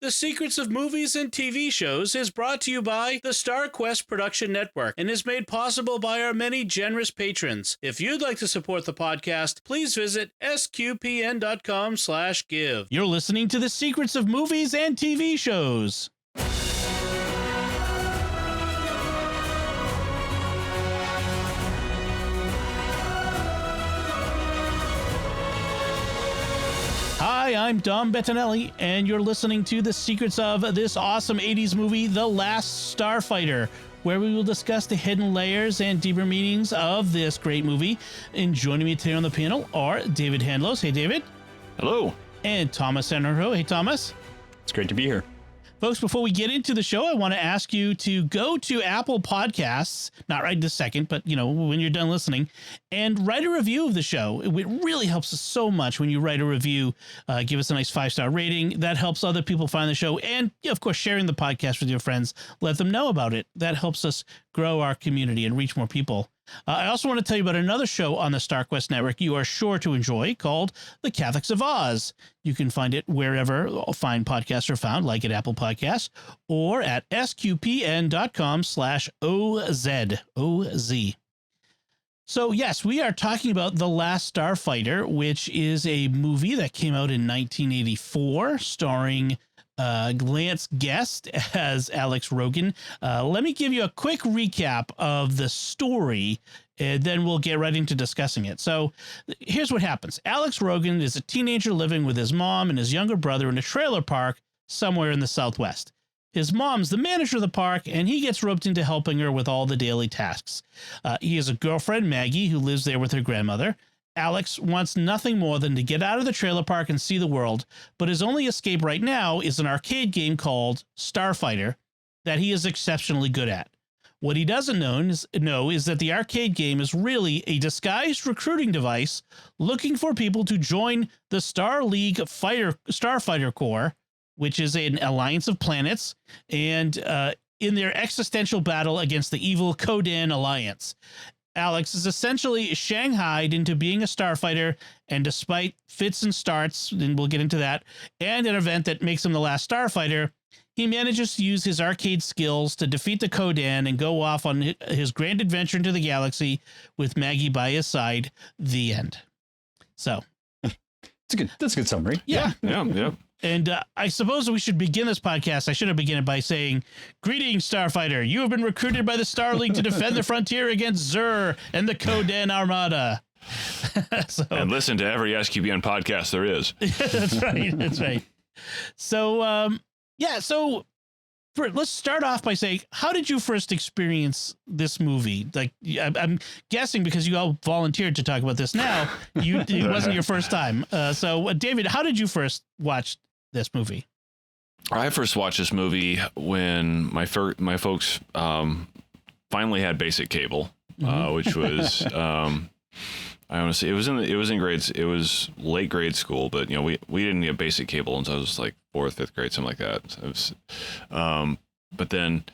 The Secrets of Movies and TV Shows is brought to you by the StarQuest Production Network and is made possible by our many generous patrons. If you'd like to support the podcast, please visit sqpn.com/give. You're listening to The Secrets of Movies and TV Shows. Hi, I'm Dom Bettinelli, and you're listening to The Secrets of this awesome 80s movie, The Last Starfighter, where we will discuss the hidden layers and deeper meanings of this great movie. And joining me today on the panel are David Handlos. Hey, David. Hello. And Thomas Sanjurjo. Hey, Thomas. It's great to be here. Folks, before we get into the show, I want to ask you to go to Apple Podcasts, not right this second, but, when you're done listening, and write a review of the show. It really helps us so much when you write a review. Give us a nice 5-star rating. That helps other people find the show. And, of course, sharing the podcast with your friends. Let them know about it. That helps us grow our community and reach more people. I also want to tell you about another show on the StarQuest Network you are sure to enjoy called The Catholics of Oz. You can find it wherever fine podcasts are found, like at Apple Podcasts or at sqpn.com/OZ. So, yes, we are talking about The Last Starfighter, which is a movie that came out in 1984 starring Lance Guest as Alex Rogan. Let me give you a quick recap of the story, and then we'll get right into discussing it. So here's what happens. Alex Rogan is a teenager living with his mom and his younger brother in a trailer park somewhere in the Southwest. His mom's the manager of the park, and he gets roped into helping her with all the daily tasks. He has a girlfriend, Maggie, who lives there with her grandmother. Alex wants nothing more than to get out of the trailer park and see the world, but his only escape right now is an arcade game called Starfighter that he is exceptionally good at. What he doesn't know is that the arcade game is really a disguised recruiting device looking for people to join the Star League Starfighter Corps, which is an alliance of planets, and in their existential battle against the evil Kodan Alliance. Alex is essentially shanghaied into being a starfighter, and despite fits and starts, and we'll get into that, and an event that makes him the last starfighter, he manages to use his arcade skills to defeat the Kodan and go off on his grand adventure into the galaxy with Maggie by his side. The end. So. That's a good summary. Yeah. Yeah. And I suppose we should begin this podcast. I should have begun it by saying, "Greetings, Starfighter. You have been recruited by the Star League to defend the frontier against Zur and the Kodan Armada." And listen to every SQPN podcast there is. That's right. That's right. So, let's start off by saying, how did you first experience this movie? Like, I'm guessing because you all volunteered to talk about this now, it wasn't your first time. So, David, how did you first watch this movie? I first watched this movie when my folks finally had basic cable, which was I want to say it was late grade school, but we didn't get basic cable until I was like 4th, 5th grade, something like that. So it was, but then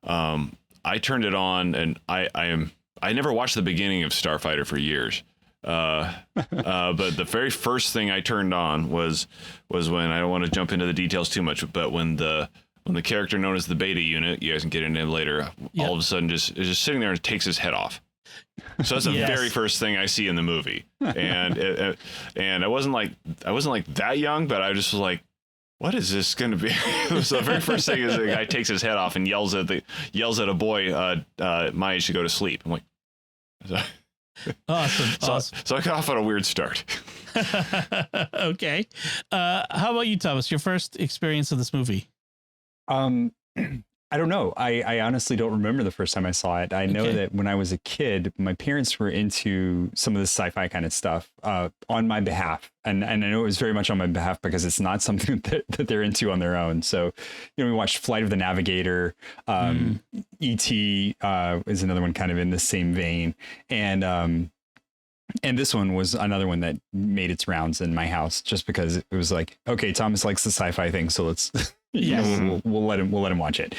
I turned it on, and I never watched the beginning of Starfighter for years. But the very first thing I turned on was when, I don't want to jump into the details too much, but when the character known as the Beta Unit, you guys can get into him later, all of a sudden is just sitting there and takes his head off. So that's the very first thing I see in the movie, and I wasn't like that young, but I just was like, what is this going to be? So the very first thing is the guy takes his head off and yells at a boy my age to go to sleep. I'm like, awesome. So I got off on a weird start. Okay. How about you, Thomas? Your first experience of this movie? I don't know. I honestly don't remember the first time I saw it. I know that when I was a kid, my parents were into some of this sci-fi kind of stuff on my behalf. And I know it was very much on my behalf because it's not something that they're into on their own. So, we watched Flight of the Navigator. E.T. Is another one kind of in the same vein. And this one was another one that made its rounds in my house just because it was like, okay, Thomas likes the sci-fi thing, so let's we'll let him watch it.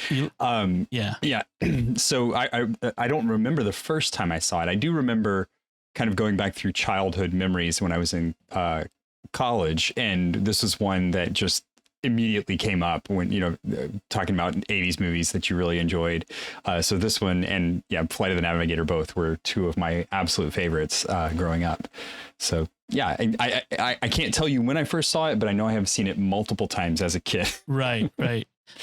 So I don't remember the first time I saw it. I do remember kind of going back through childhood memories when I was in college, and this was one that just immediately came up when, talking about 80s movies that you really enjoyed. So this one and Flight of the Navigator both were two of my absolute favorites growing up. So yeah, I can't tell you when I first saw it, but I know I have seen it multiple times as a kid. Right.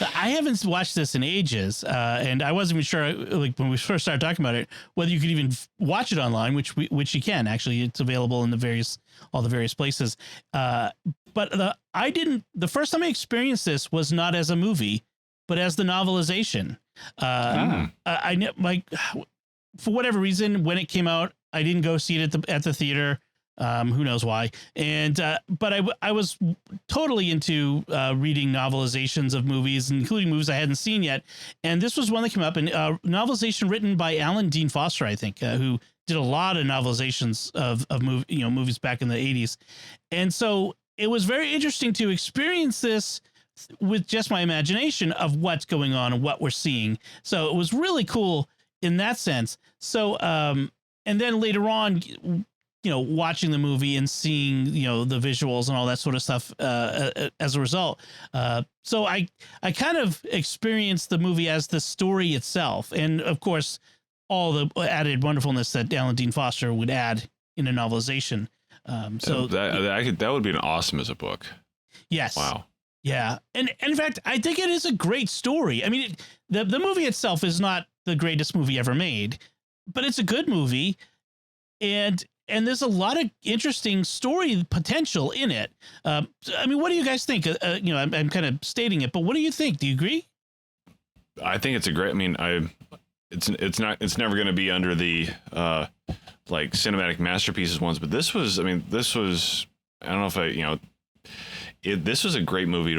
I haven't watched this in ages, and I wasn't even sure, like when we first started talking about it, whether you could even watch it online, which you can actually. It's available in all the various places. But the first time I experienced this was not as a movie, but as the novelization. I know, like, for whatever reason, when it came out, I didn't go see it at the theater. Who knows why? And but I was totally into reading novelizations of movies, including movies I hadn't seen yet. And this was one that came up, and novelization written by Alan Dean Foster, I think, who did a lot of novelizations of movies back in the 80s. And so it was very interesting to experience this with just my imagination of what's going on and what we're seeing. So it was really cool in that sense. So and then later on, watching the movie and seeing, the visuals and all that sort of stuff as a result. So I kind of experienced the movie as the story itself. And of course, all the added wonderfulness that Alan Dean Foster would add in a novelization. So that would be an awesome as a book. Yes. Wow. Yeah. And in fact, I think it is a great story. I mean, the movie itself is not the greatest movie ever made, but it's a good movie. And there's a lot of interesting story potential in it. I mean, what do you guys think? I'm kind of stating it, but what do you think? Do you agree? I think it's a great. I mean, it's never going to be under the like cinematic masterpieces ones, but this was. I don't know if this was a great movie.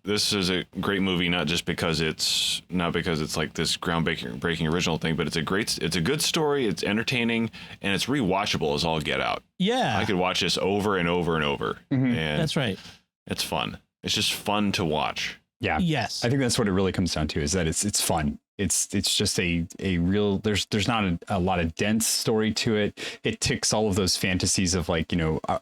This is a great movie, not because it's like this groundbreaking original thing, but it's a good story. It's entertaining and it's rewatchable as all get out. Yeah, I could watch this over and over and over. Mm-hmm. And that's right. It's fun. It's just fun to watch. Yeah. Yes. I think that's what it really comes down to, is that it's fun. It's just a real, there's not a lot of dense story to it. It ticks all of those fantasies of like,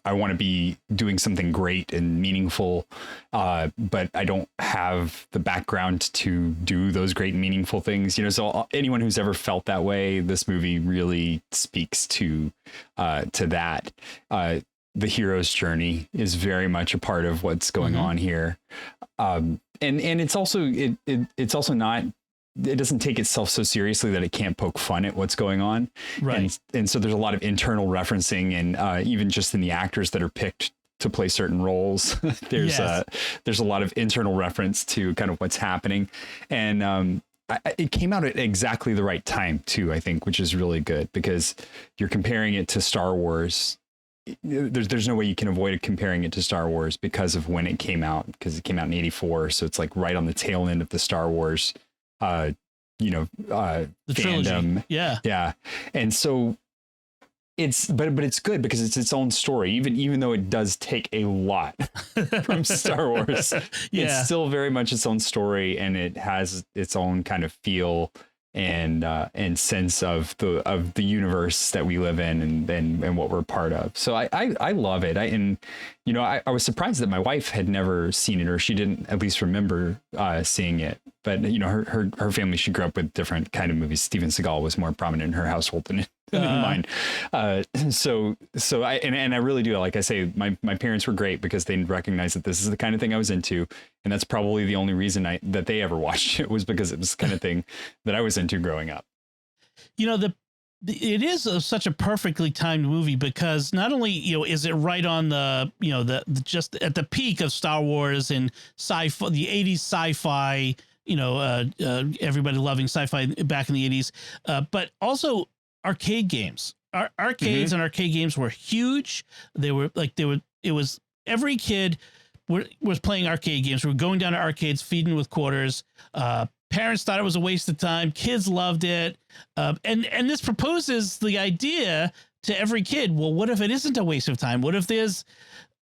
I want to be doing something great and meaningful, but I don't have the background to do those great meaningful things. So anyone who's ever felt that way, this movie really speaks to that. The hero's journey is very much a part of what's going on here. And it's also, it's also not, it doesn't take itself so seriously that it can't poke fun at what's going on. Right. And so there's a lot of internal referencing, and even just in the actors that are picked to play certain roles, there's a lot of internal reference to kind of what's happening. And it came out at exactly the right time too, I think, which is really good, because you're comparing it to Star Wars. There's no way you can avoid comparing it to Star Wars because of when it came out, because it came out in 1984. So it's like right on the tail end of the Star Wars, the fandom. Trilogy. Yeah. Yeah. And so but it's good because it's its own story, even though it does take a lot from Star Wars. Yeah. It's still very much its own story, and it has its own kind of feel and sense of the universe that we live in and what we're part of. So I love it. I was surprised that my wife had never seen it, or she didn't at least remember seeing it. But her family, she grew up with different kind of movies. Steven Seagal was more prominent in her household than in mine. So I really do, like I say, my parents were great because they recognized that this is the kind of thing I was into, and that's probably the only reason that they ever watched it, was because it was the kind of thing that I was into growing up. It is such a perfectly timed movie, because not only is it right on the just at the peak of Star Wars and sci-fi, the 80s sci-fi, everybody loving sci-fi back in the 80s, but also arcade games. Arcades and arcade games were huge. It was every kid was playing arcade games. We were going down to arcades, feeding with quarters. Parents thought it was a waste of time. Kids loved it. And this proposes the idea to every kid. Well, what if it isn't a waste of time? What if there's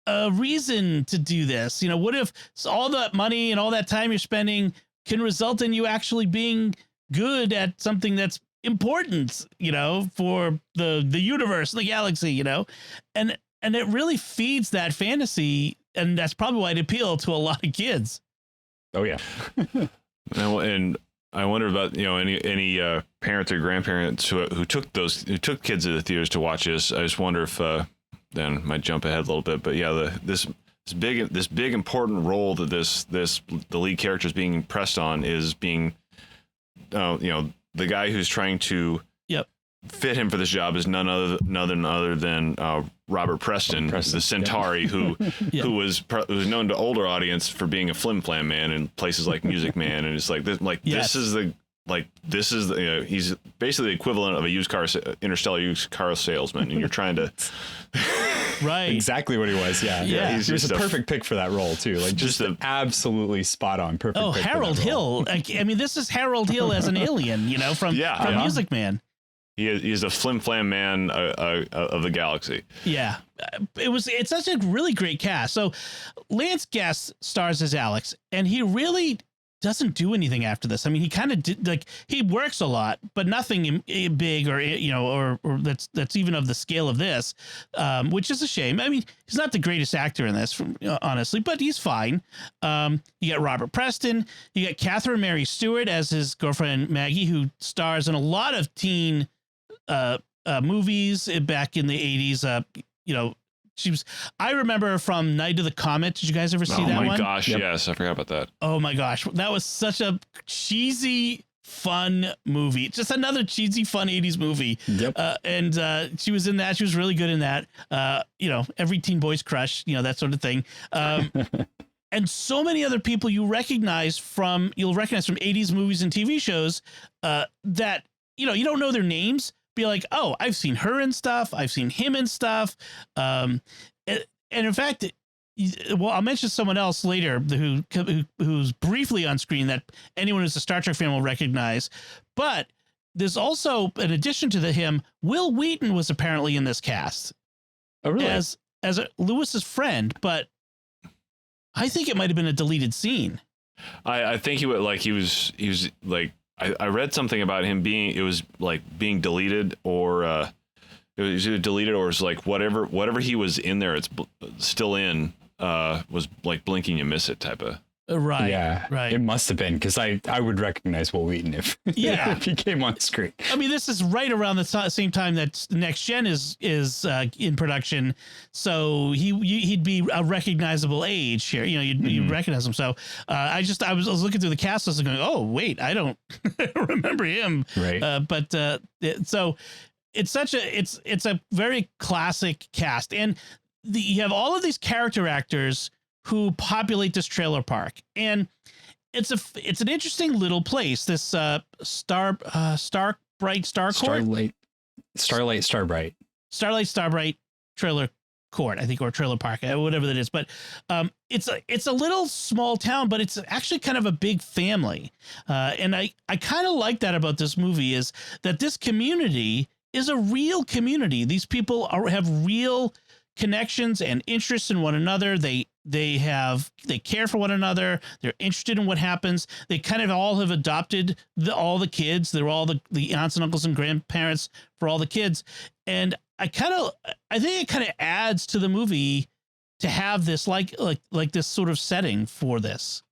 a reason to do this? What if all that money and all that time you're spending can result in you actually being good at something that's important, for the universe, the galaxy, and it really feeds that fantasy and that's probably why it appealed to a lot of kids. Oh yeah. And I wonder about any parents or grandparents who took kids to the theaters to watch this. I just wonder if then might jump ahead a little bit, but yeah, this big important role that the lead character is being pressed on is being the guy who's trying to fit him for this job is none other than Robert Preston, the Centauri, who was known to older audience for being a flim flam man in places like Music Man, and it's this is the he's basically the equivalent of a interstellar used car salesman, and you're trying to right exactly what he was. He was a perfect pick for that role too, like just absolutely spot on, perfect. Oh, pick Harold Hill. I mean, this is Harold Hill as an alien, from Music Man. He's a flim flam man of the galaxy. Yeah, it's such a really great cast. So Lance Guest stars as Alex, and he really doesn't do anything after this. I mean, he kind of did, he works a lot, but nothing big or or that's even of the scale of this, which is a shame. I mean, he's not the greatest actor in this, honestly, but he's fine. You got Robert Preston, you got Catherine Mary Stewart as his girlfriend Maggie, who stars in a lot of teen movies back in the 80s. I remember her from Night of the Comet. Did you guys ever see that one? Oh my gosh, yes, I forgot about that. Oh my gosh, that was such a cheesy, fun movie. Just another cheesy, fun 80s movie. Yep. And she was in that. She was really good in that. Every teen boy's crush, that sort of thing. And so many other people you'll recognize from 80s movies and TV shows that, you don't know their names. Be like, oh, I've seen her in stuff. I've seen him in stuff. And in fact, I'll mention someone else later who's briefly on screen that anyone who's a Star Trek fan will recognize. But there's also, in addition to him, Will Wheaton was apparently in this cast. Oh, really? As Lewis's friend, but I think it might have been a deleted scene. I think he was I read something about him being deleted, or it was either deleted or it's like whatever he was in there, it's still in, was like blinking you miss it type of. Right. Yeah. Right. It must have been, because I would recognize Will Wheaton if he came on screen. I mean, this is right around the same time that Next Gen is in production, so he'd be a recognizable age here. You'd recognize him. So I was looking through the cast list and going, oh wait, I don't remember him. Right. So it's a very classic cast, and you have all of these character actors who populate this trailer park, and it's an interesting little place. This Starlight Starbright trailer court, I think, or trailer park, whatever that is. But it's a little small town, but it's actually kind of a big family. And I kind of like that about this movie, is that this community is a real community. These people have real connections and interests in one another. They care for one another. They're interested in what happens. They kind of all have adopted all the kids. They're all the aunts and uncles and grandparents for all the kids. And I think it kind of adds to the movie to have this like this sort of setting for this.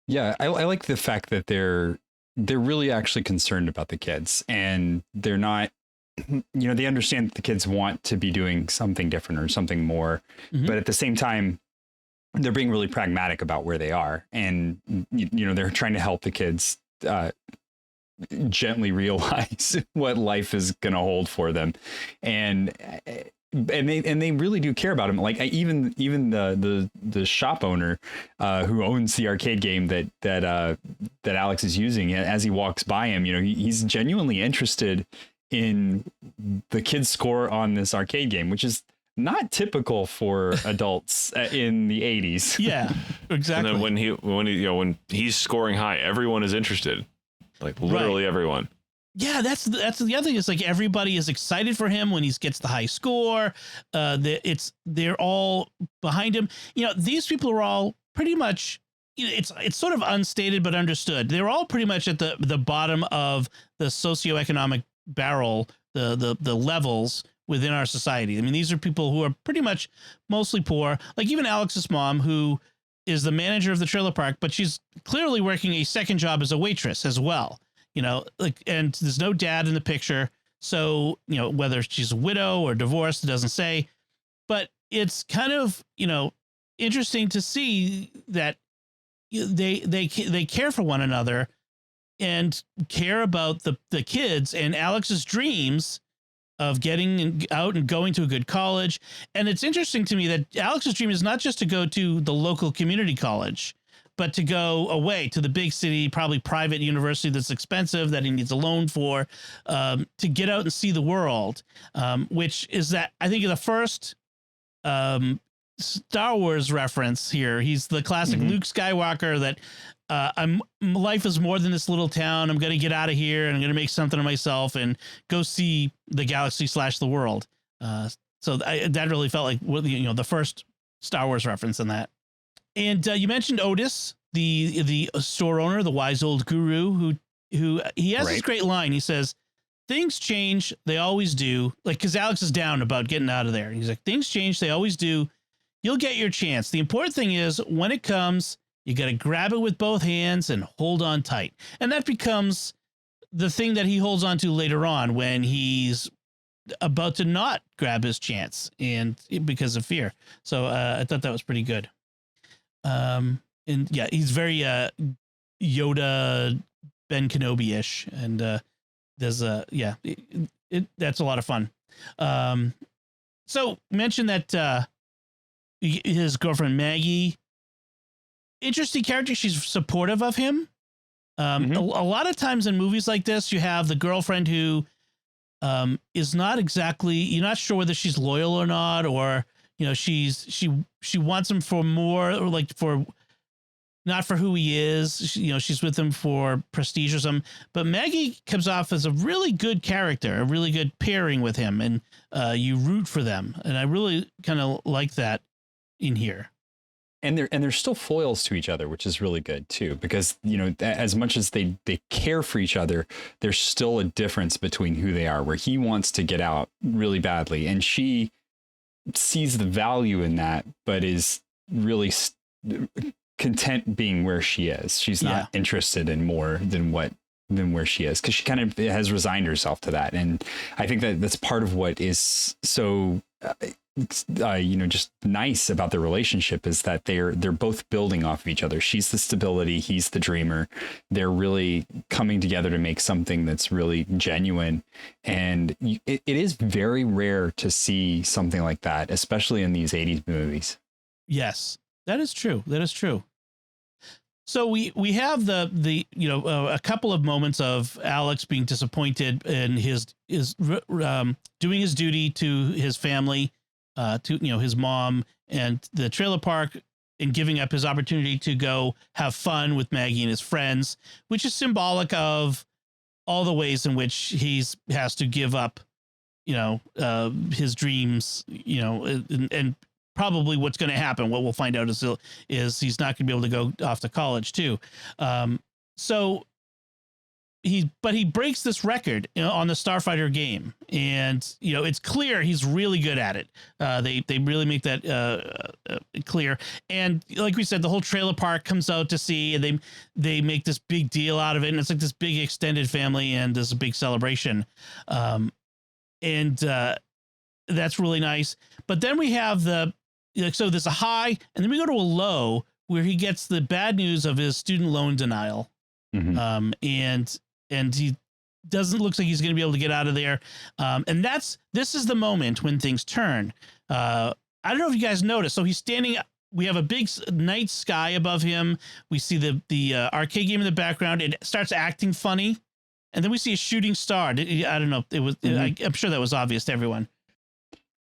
Yeah, I like the fact that they're really actually concerned about the kids, and they're not, they understand that the kids want to be doing something different or something more, but at the same time, they're being really pragmatic about where they are. And, they're trying to help the kids gently realize what life is going to hold for them. And they really do care about them. Like even the shop owner who owns the arcade game that Alex is using, as he walks by him, he's genuinely interested in the kids' score on this arcade game, which is not typical for adults in the 80s. Yeah, exactly. And then when he's scoring high, everyone is interested, like literally everyone. Yeah, that's the other thing. Is like everybody is excited for him when he gets the high score. They're all behind him. These people are all pretty much. It's sort of unstated but understood. They're all pretty much at the bottom of the socioeconomic barrel, the levels within our society. I mean, these are people who are pretty much mostly poor. Like even Alex's mom, who is the manager of the trailer park, but she's clearly working a second job as a waitress as well. You know, like, and there's no dad in the picture. So, you know, whether she's a widow or divorced, it doesn't say, but it's kind of, you know, interesting to see that they care for one another and care about the kids and Alex's dreams of getting out and going to a good college. And it's interesting to me that Alex's dream is not just to go to the local community college, but to go away to the big city, probably private university that's expensive, that he needs a loan for, to get out and see the world, which is that I think the first Star Wars reference here. He's the classic Luke Skywalker that life is more than this little town. I'm going to get out of here and I'm going to make something of myself and go see the galaxy / the world. So that really felt like, you know, the first Star Wars reference in that. And you mentioned Otis, the store owner, the wise old guru, who he has this great line. He says, "Things change, they always do." Like, because Alex is down about getting out of there. He's like, "Things change, they always do. You'll get your chance. The important thing is when it comes, you got to grab it with both hands and hold on tight." And that becomes the thing that he holds on to later on when he's about to not grab his chance and because of fear. So I thought that was pretty good. And yeah, he's very Yoda, Ben Kenobi-ish, and there's that's a lot of fun. So mention that his girlfriend Maggie, interesting character. She's supportive of him. A lot of times in movies like this, you have the girlfriend who is not exactly, you're not sure whether she's loyal or not, or, you know, she wants him for more, or like for not for who he is. You know, she's with him for prestige or something. But Maggie comes off as a really good character, a really good pairing with him, and you root for them. And I really kind of like that in here. And they're still foils to each other, which is really good too, because, you know, as much as they care for each other, there's still a difference between who they are, where he wants to get out really badly and she sees the value in that, but is really content being where she is. She's not interested in more than where she is, because she kind of has resigned herself to that. And I think that that's part of what is so you know, just nice about their relationship, is that they're both building off of each other. She's the stability, he's the dreamer. They're really coming together to make something that's really genuine. And it is very rare to see something like that, especially in these 80s movies. Yes, that is true. That is true. So we have the you know, a couple of moments of Alex being disappointed in his doing his duty to his family, to, you know, his mom and the trailer park, and giving up his opportunity to go have fun with Maggie and his friends, which is symbolic of all the ways in which he's has to give up, you know, his dreams, you know, and probably what's going to happen. What we'll find out is he's not going to be able to go off to college too. So he breaks this record, you know, on the Starfighter game, and, you know, it's clear he's really good at it. They really make that clear. And like we said, the whole trailer park comes out to see, and they make this big deal out of it, and it's like this big extended family, and there's a big celebration. And that's really nice. But then we have so there's a high, and then we go to a low where he gets the bad news of his student loan denial. And he looks like he's going to be able to get out of there. And this is the moment when things turn. I don't know if you guys noticed. So he's standing, we have a big night sky above him. We see the arcade game in the background. It starts acting funny. And then we see a shooting star. I don't know. It was, I'm sure that was obvious to everyone.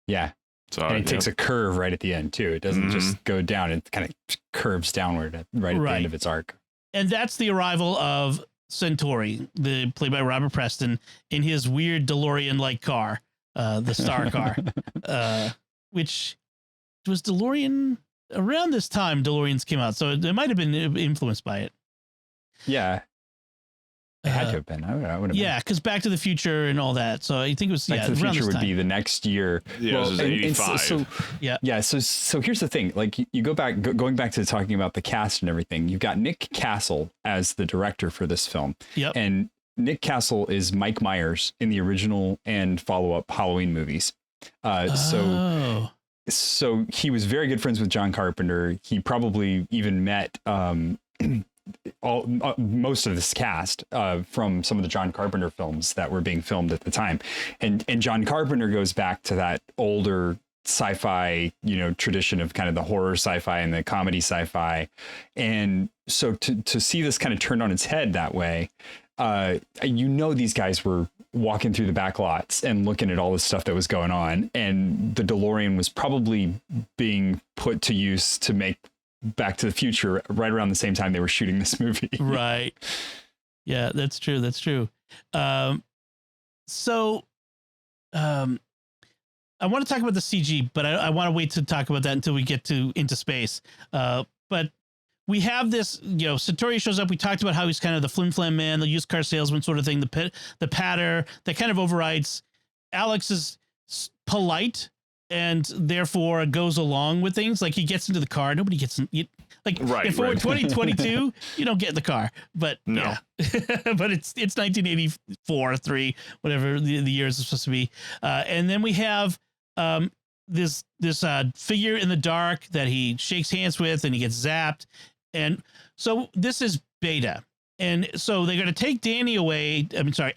Yeah. And it takes a curve right at the end too. It doesn't just go down. It kind of curves downward right at the end of its arc. And that's the arrival of Centauri, played by Robert Preston, in his weird DeLorean-like car, the Star car, which was DeLorean around this time. DeLoreans came out, so it might have been influenced by it. Yeah, It had to have been. I would have. Yeah, because Back to the Future and all that. So I think it was Back to the Future would be the next year. Yeah, well, it was 85. So here's the thing. Like you going back to talking about the cast and everything. You've got Nick Castle as the director for this film. Yep. And Nick Castle is Mike Myers in the original and follow-up Halloween movies. So he was very good friends with John Carpenter. He probably even met most of this cast from some of the John Carpenter films that were being filmed at the time. And John Carpenter goes back to that older sci-fi, tradition of kind of the horror sci-fi and the comedy sci-fi. And so to see this kind of turned on its head that way, these guys were walking through the back lots and looking at all this stuff that was going on. And the DeLorean was probably being put to use to make Back to the Future right around the same time they were shooting this movie. Right. Yeah, that's true. That's true. I want to talk about the CG, but I want to wait to talk about that until we get into space. But we have this, Santori shows up. We talked about how he's kind of the flim flam man, the used car salesman sort of thing, the patter that kind of overrides. Alex is polite and therefore goes along with things. Like he gets into the car. Nobody gets in. If we're 2022, you don't get in the car. But no, yeah. But it's 1984, 3, whatever the year is supposed to be. And then we have this figure in the dark that he shakes hands with, and he gets zapped. And so this is Beta. And so they're going to take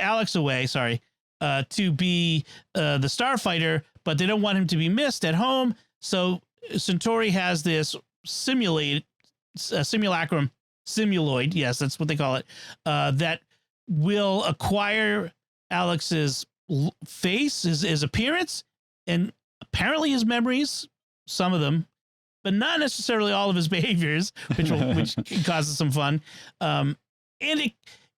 Alex away, to be the Starfighter, but they don't want him to be missed at home. So Centauri has this simuloid, yes, that's what they call it, that will acquire Alex's face, his appearance, and apparently his memories, some of them, but not necessarily all of his behaviors, which causes some fun. And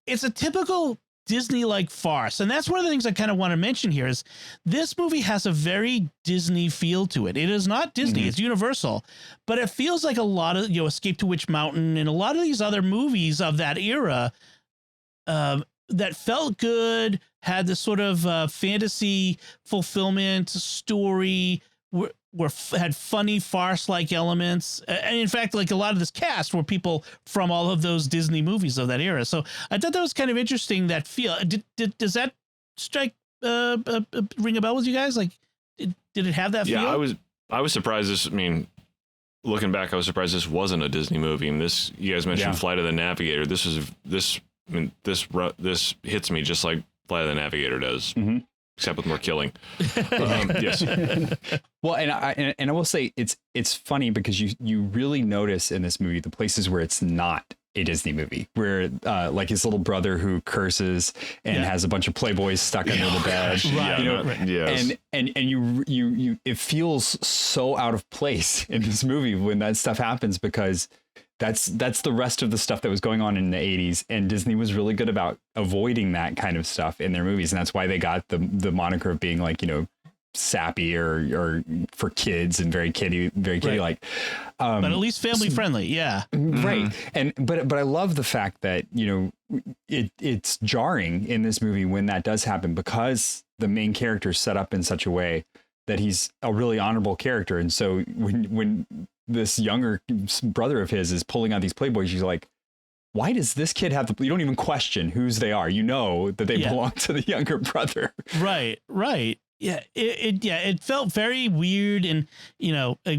it's a typical Disney-like farce. And that's one of the things I kind of want to mention here is this movie has a very Disney feel to it. It is not Disney, it's Universal, but it feels like a lot of, Escape to Witch Mountain and a lot of these other movies of that era that felt good, had this sort of fantasy fulfillment story, had funny farce-like elements. And in fact, like a lot of this cast were people from all of those Disney movies of that era. So I thought that was kind of interesting, that feel. Does that strike ring a bell with you guys? Like, did it have that feel? Yeah, I was surprised looking back, I was surprised this wasn't a Disney movie. And you guys mentioned Flight of the Navigator. This hits me just like Flight of the Navigator does. Mm-hmm. Except with more killing. Yes. Well, and I will say it's funny because you really notice in this movie the places where it's not a Disney movie, where like his little brother who curses and has a bunch of Playboys stuck under the bed. Right. Yes. And you it feels so out of place in this movie when that stuff happens, because that's the rest of the stuff that was going on in the 80s, and Disney was really good about avoiding that kind of stuff in their movies, and that's why they got the moniker of being like, sappy or for kids and very kiddie like. But at least family friendly, yeah. Right. And but I love the fact that it's jarring in this movie when that does happen, because the main character is set up in such a way that he's a really honorable character, and so when this younger brother of his is pulling out these Playboys, she's like, why does this kid have you don't even question whose they are. That they belong to the younger brother. Right. Yeah. It felt very weird. And,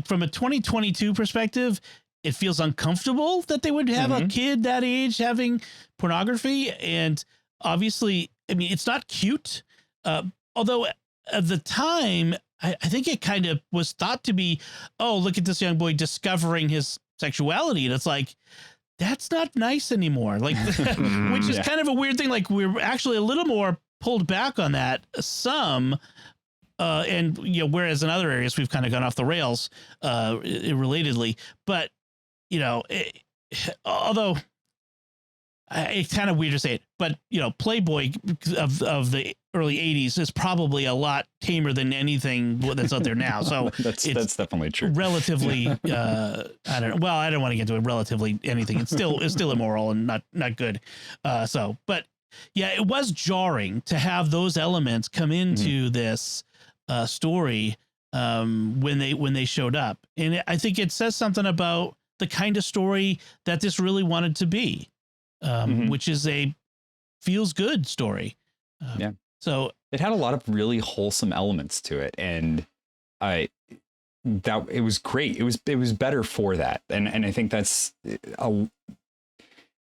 from a 2022 perspective, it feels uncomfortable that they would have a kid that age having pornography. And obviously, it's not cute. Although at the time, I think it kind of was thought to be, oh, look at this young boy discovering his sexuality. And it's like, that's not nice anymore. Like, which is kind of a weird thing. Like, we're actually a little more pulled back on that some. And, whereas in other areas, we've kind of gone off the rails relatedly. But, although it's kind of weird to say it, but, Playboy of the early 80s is probably a lot tamer than anything that's out there now. So that's definitely true. Relatively, I don't know. Well, I don't want to get into it. Relatively anything. It's still immoral and not good. But yeah, it was jarring to have those elements come into this story when they showed up, and I think it says something about the kind of story that this really wanted to be, which is a feels good story. So it had a lot of really wholesome elements to it, and that it was great. It was better for that, and I think that's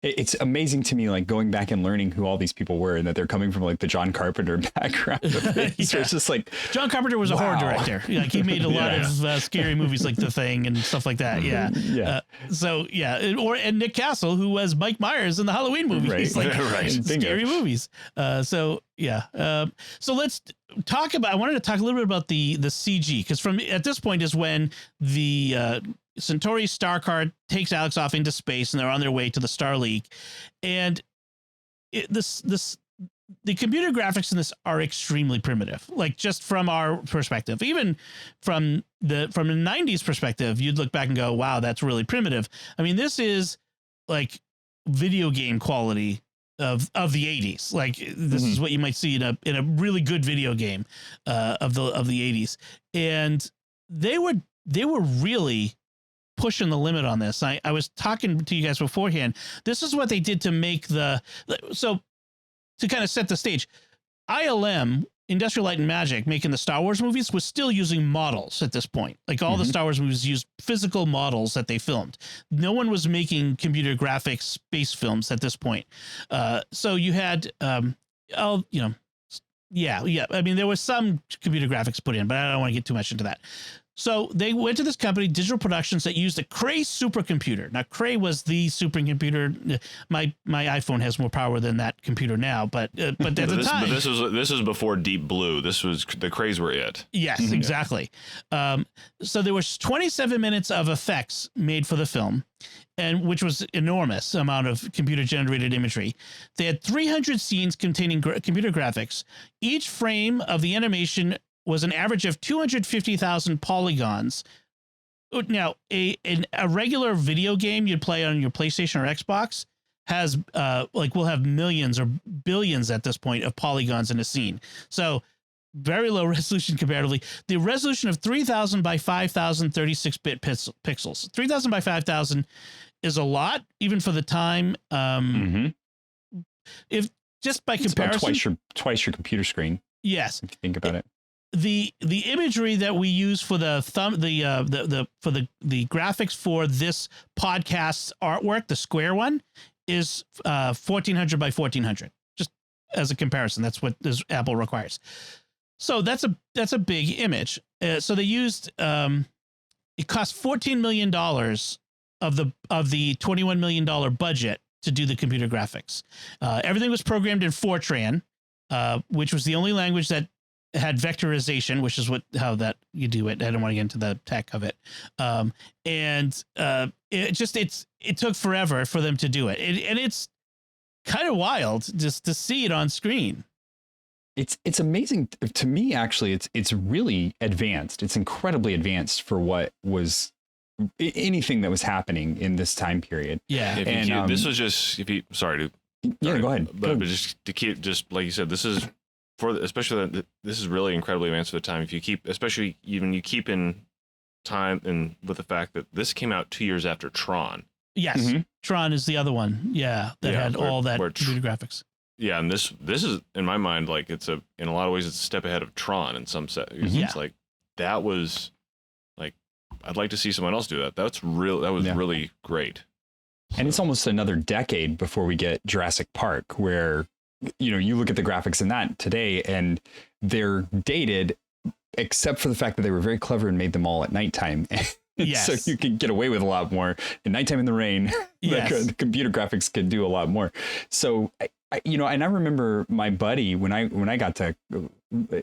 it's amazing to me, like going back and learning who all these people were and that they're coming from like the John Carpenter background. It's just like John Carpenter was a horror director. Like he made a lot of scary movies like The Thing and stuff like that. And Nick Castle, who was Mike Myers in the Halloween movies, like scary movies. So let's talk about. I wanted to talk a little bit about the CG, because from at this point is when the Centauri star card takes Alex off into space, and they're on their way to the Star League. And the computer graphics in this are extremely primitive, like just from our perspective. Even from the 90s perspective, you'd look back and go, wow, that's really primitive. I mean, this is like video game quality of the 80s. Like this is what you might see in a really good video game of the 80s. And they were really pushing the limit on this. I was talking to you guys beforehand. This is what they did to make so to kind of set the stage. ILM, Industrial Light and Magic, making the Star Wars movies, was still using models at this point. Like all the Star Wars movies used physical models that they filmed. No one was making computer graphics space films at this point. So you had, I mean, there was some computer graphics put in, but I don't want to get too much into that. So they went to this company, Digital Productions, that used a Cray supercomputer. Now, Cray was the supercomputer. My iPhone has more power than that computer now, but at the time, but this was before Deep Blue. This was the Crays were it. Yes, exactly. So there was 27 minutes of effects made for the film, and which was enormous amount of computer generated imagery. They had 300 scenes containing computer graphics. Each frame of the animation was an average of 250,000 polygons. Now, a regular video game you'd play on your PlayStation or Xbox has will have millions or billions at this point of polygons in a scene. So very low resolution comparatively. The resolution of 3,000 by 5,000 36-bit pixels. 3,000 by 5,000 is a lot, even for the time. If just by comparison, it's about twice your computer screen. Yes, if you think about it. The imagery that we use for the graphics for this podcast's artwork, the square one, is 1,400 by 1,400. Just as a comparison, that's what this Apple requires. So that's a big image. So they used it cost $14 million of the $21 million budget to do the computer graphics. Everything was programmed in Fortran, which was the only language that had vectorization, which is how you do it. I don't want to get into the tech of it. It took forever for them to do it. And it's kind of wild just to see it on screen. It's amazing to me. Actually, it's really advanced. It's incredibly advanced for what was anything that was happening in this time period. Yeah. This was just, sorry. Go ahead. But just to keep, just like you said, this is, especially this is really incredibly advanced for the time. If you keep, especially even you keep in time and with the fact that this came out 2 years after Tron. Yes, Tron is the other one. Yeah, that had all that computer graphics. Yeah, and this is in my mind like in a lot of ways it's a step ahead of Tron in some set. It's like that was like I'd like to see someone else do that. That was really great. And it's almost another decade before we get Jurassic Park, where you look at the graphics in that today and they're dated, except for the fact that they were very clever and made them all at nighttime. Yes. So you can get away with a lot more at nighttime in the rain. The computer graphics could do a lot more. So, and I remember my buddy when I got to,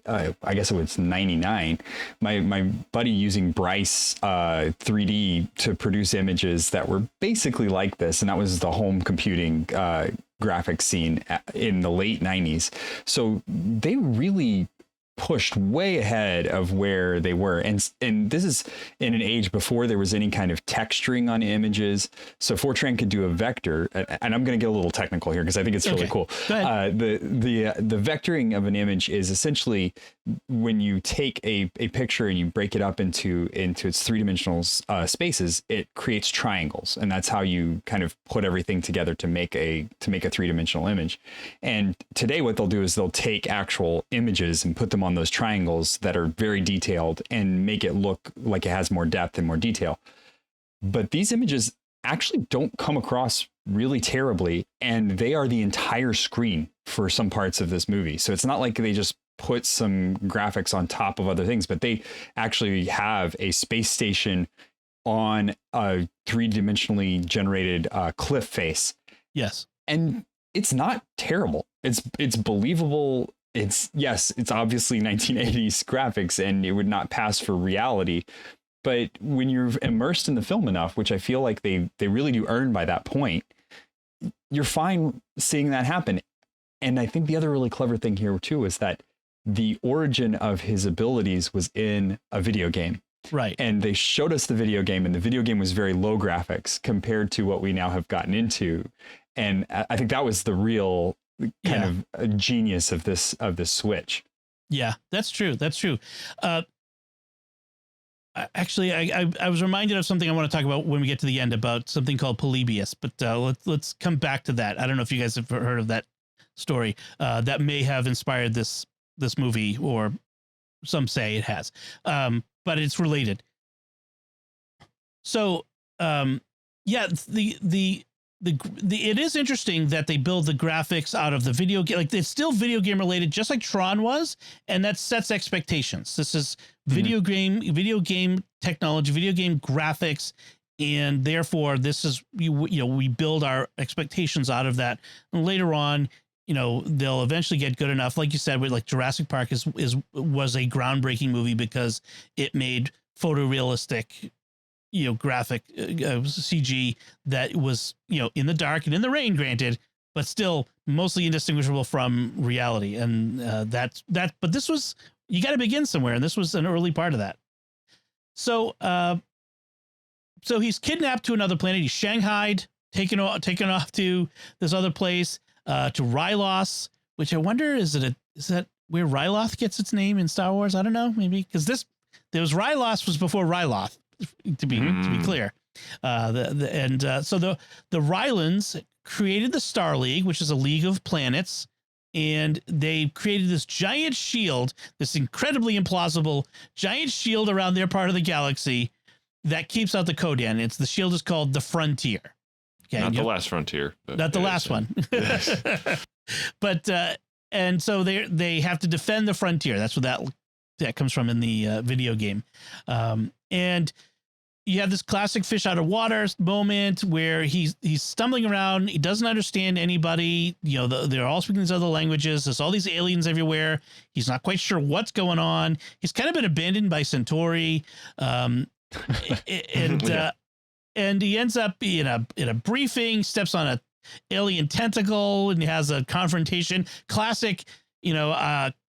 I guess it was 99, my buddy using Bryce 3D to produce images that were basically like this. And that was the home computing graphics scene in the late 90s. So they really pushed way ahead of where they were. And this is in an age before there was any kind of texturing on images. So Fortran could do a vector, and I'm going to get a little technical here because I think it's really cool. Go ahead. The vectoring of an image is essentially when you take a picture and you break it up into its three-dimensional spaces, it creates triangles, and that's how you kind of put everything together to make a three-dimensional image. And today what they'll do is they'll take actual images and put them on those triangles that are very detailed and make it look like it has more depth and more detail. But these images actually don't come across really terribly, and they are the entire screen for some parts of this movie. So it's not like they just put some graphics on top of other things, but they actually have a space station on a three-dimensionally generated cliff face. Yes. And it's not terrible. It's believable. It's obviously 1980s graphics and it would not pass for reality. But when you're immersed in the film enough, which I feel like they really do earn by that point, you're fine seeing that happen. And I think the other really clever thing here too is that the origin of his abilities was in a video game. Right. And they showed us the video game, and the video game was very low graphics compared to what we now have gotten into. And I think that was the real kind of a genius of this switch. Yeah, that's true. That's true. Actually, I was reminded of something I want to talk about when we get to the end about something called Polybius, but let's come back to that. I don't know if you guys have heard of that story that may have inspired this movie, or some say it has, but it's related. So, it is interesting that they build the graphics out of the video game. Like, it's still video game related, just like Tron was, and that sets expectations. This is video game technology, video game graphics, and therefore this is we build our expectations out of that. And later on, they'll eventually get good enough. Like you said, with like Jurassic Park was a groundbreaking movie because it made photorealistic graphic CG that was, in the dark and in the rain, granted, but still mostly indistinguishable from reality. And but this was, you got to begin somewhere. And this was an early part of that. So he's kidnapped to another planet. He's shanghaied, taken off to this other place, to Rylos, which I wonder, is that where Ryloth gets its name in Star Wars? I don't know, maybe because Rylos was before Ryloth. To be clear, so the Rylans created the Star League, which is a league of planets, and they created this giant shield, this incredibly implausible giant shield around their part of the galaxy that keeps out the Kodan. The shield is called the Frontier. Okay, not the last frontier, but not the last one. But and so they have to defend the frontier. That's what that comes from in the video game, and you have this classic fish out of water moment where he's stumbling around. He doesn't understand anybody. They're all speaking these other languages. There's all these aliens everywhere. He's not quite sure what's going on. He's kind of been abandoned by Centauri. And he ends up in a briefing, steps on a alien tentacle, and he has a confrontation. Classic,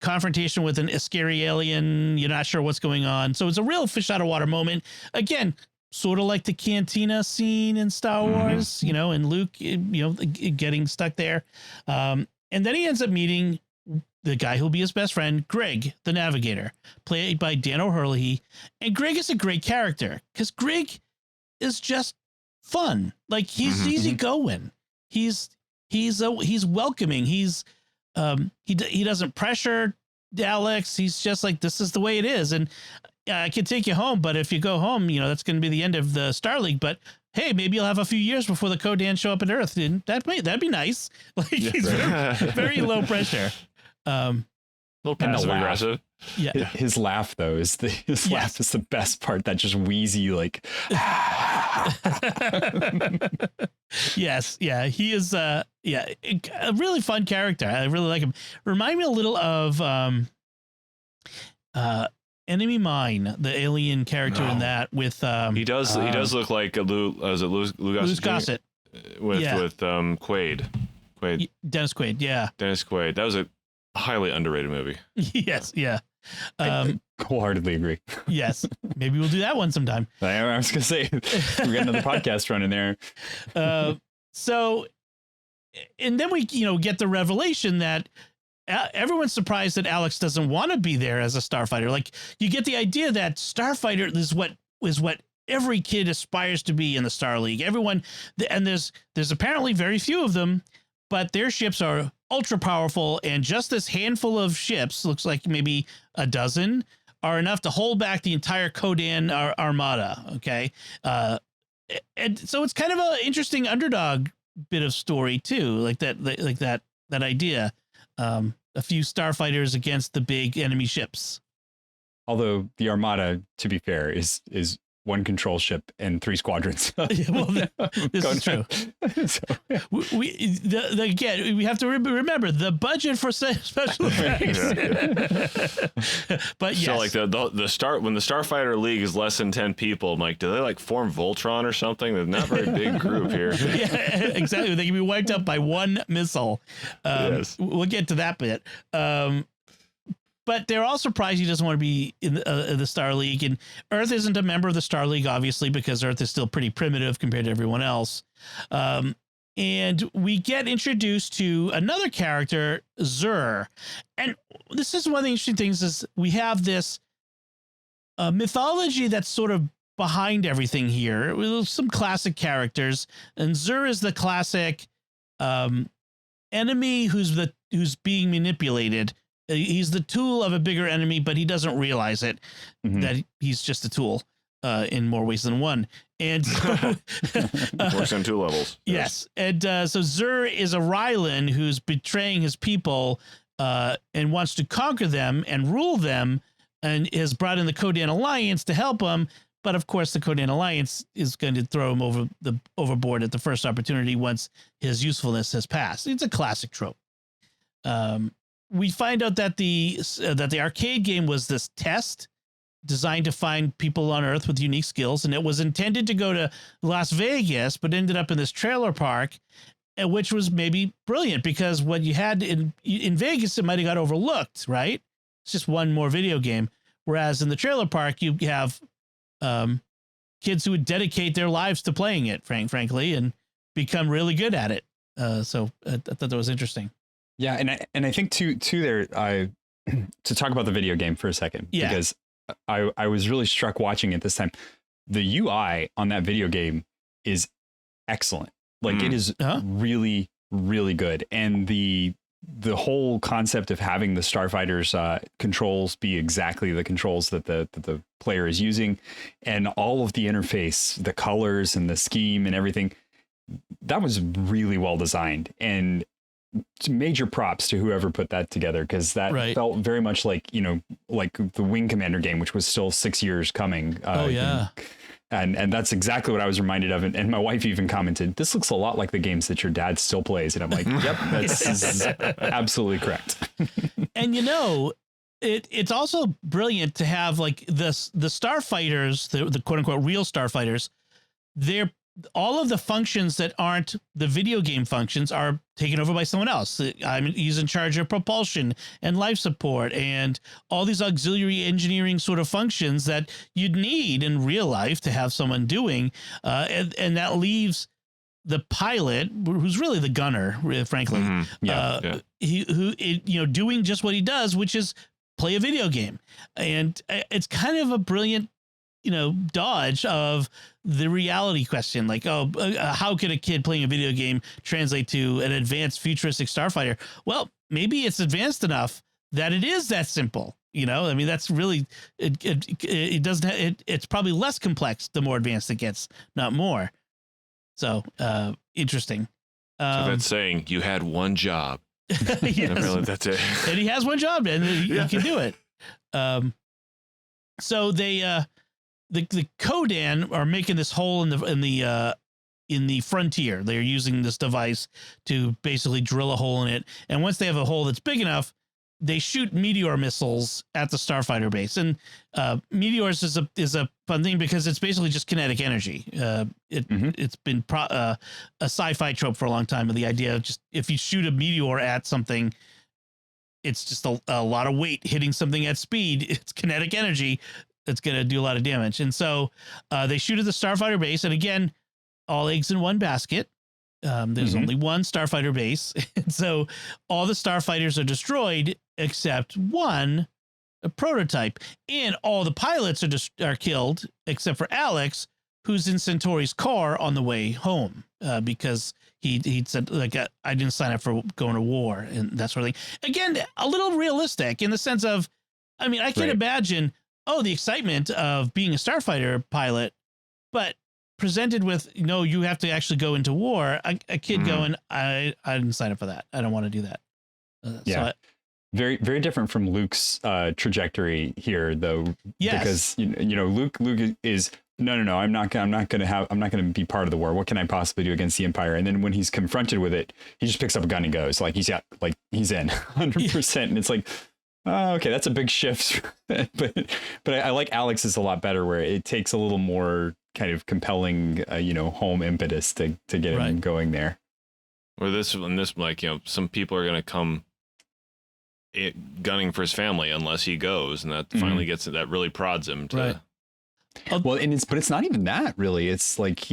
confrontation with a scary alien. You're not sure what's going on. So it's a real fish out of water moment. Again, sort of like the cantina scene in Star Wars, and Luke, getting stuck there. And then he ends up meeting the guy who'll be his best friend, Greg, the Navigator, played by Dan O'Herlihy. And Greg is a great character because Greg is just fun. Like, he's easygoing. He's welcoming. He doesn't pressure Alex. He's just like, this is the way it is. And I can take you home, but if you go home, that's going to be the end of the Star League. But hey, maybe you'll have a few years before the Kodan show up on Earth. And that'd be nice. Like, he's very low pressure. A little passive aggressive. Yeah. His laugh though his laugh is the best part. That just wheezy, like. Yes. Yeah. He is. A really fun character. I really like him. Remind me a little of Enemy Mine, the alien character in that. With he does look like a Louis Gossett with Quaid. Dennis Quaid. Yeah. Dennis Quaid. That was a highly underrated movie. Yes. Yeah. Wholeheartedly agree. Yes, maybe we'll do that one sometime. I was gonna say we got another podcast running there. So, and then we get the revelation that everyone's surprised that Alex doesn't want to be there as a starfighter. Like, you get the idea that starfighter is what every kid aspires to be in the Star League. Everyone, and there's apparently very few of them, but their ships are ultra powerful, and just this handful of ships, looks like maybe a dozen, are enough to hold back the entire Kodan armada. Okay. And so it's kind of an interesting underdog bit of story too. Like that idea. A few starfighters against the big enemy ships. Although the armada, to be fair, is one control ship and 3 squadrons. Well, this is true. Again, we have to remember the budget for special effects. But yes. So like the start when the Starfighter League is less than 10 people, I'm like, do they like form Voltron or something? They're not a very big group here. Yeah, exactly. They can be wiped out by one missile. Yes. We'll get to that bit. But they're all surprised he doesn't want to be in the Star League. And Earth isn't a member of the Star League, obviously, because Earth is still pretty primitive compared to everyone else. And we get introduced to another character, Zur. And this is one of the interesting things is we have this mythology that's sort of behind everything here with some classic characters. And Zur is the classic enemy who's being manipulated. He's the tool of a bigger enemy, but he doesn't realize it, that he's just a tool in more ways than one. And so, works on 2 levels. Yes. And so Zur is a Rylan who's betraying his people and wants to conquer them and rule them, and has brought in the Kodan Alliance to help him. But of course, the Kodan Alliance is going to throw him overboard at the first opportunity once his usefulness has passed. It's a classic trope. We find out that the arcade game was this test designed to find people on Earth with unique skills, and it was intended to go to Las Vegas, but ended up in this trailer park, which was maybe brilliant because what you had in Vegas, it might have got overlooked, right? It's just one more video game. Whereas in the trailer park, you have kids who would dedicate their lives to playing it, frankly, and become really good at it. So I thought that was interesting. Yeah, and I think too there to talk about the video game for a second, because I was really struck watching it this time. The UI on that video game is excellent. Like it is really, really good. And the whole concept of having the Starfighters controls be exactly the controls that the player is using, and all of the interface, the colors and the scheme and everything, that was really well designed. And major props to whoever put that together, because that felt very much like, like the Wing Commander game, which was still 6 years coming. And that's exactly what I was reminded of. And my wife even commented, this looks a lot like the games that your dad still plays. And I'm like, yep, that's absolutely correct. And it's also brilliant to have like the starfighters, the quote unquote real starfighters. All of the functions that aren't the video game functions are taken over by someone else. He's in charge of propulsion and life support and all these auxiliary engineering sort of functions that you'd need in real life to have someone doing. And that leaves the pilot, who's really the gunner, frankly, doing just what he does, which is play a video game. And it's kind of a brilliant dodge of the reality question, like, how could a kid playing a video game translate to an advanced futuristic starfighter? Well, maybe it's advanced enough that it is that simple. That's really, it doesn't, it's probably less complex the more advanced it gets, not more. So, interesting. So that's saying you had one job. Yes. Really, that's it. And he has one job and he can do it. So they, the Kodan are making this hole in the frontier. They're using this device to basically drill a hole in it. And once they have a hole that's big enough, they shoot meteor missiles at the starfighter base. And meteors is a fun thing because it's basically just kinetic energy. It's been a sci-fi trope for a long time, with the idea of just if you shoot a meteor at something, it's just a lot of weight hitting something at speed. It's kinetic energy that's going to do a lot of damage. And so they shoot at the Starfighter base. And again, all eggs in one basket. There's only one Starfighter base. And so all the Starfighters are destroyed except one, a prototype. And all the pilots are killed except for Alex, who's in Centauri's car on the way home because he said, like, I didn't sign up for going to war and that sort of thing. Again, a little realistic in the sense of, I mean, I can imagine, the excitement of being a Starfighter pilot, but presented with, you have to actually go into war. A kid going, I didn't sign up for that. I don't want to do that. So very, very different from Luke's trajectory here, though. Yes. Because Luke is no. I'm not going to be part of the war. What can I possibly do against the Empire? And then when he's confronted with it, he just picks up a gun and goes. Like he's in 100%. And it's like, oh, okay, that's a big shift. but I like Alex's a lot better, where it takes a little more kind of compelling, home impetus to get him going there. Or this, like, some people are going to come gunning for his family unless he goes, and that finally gets it. That really prods him to. Well, but it's not even that really. It's like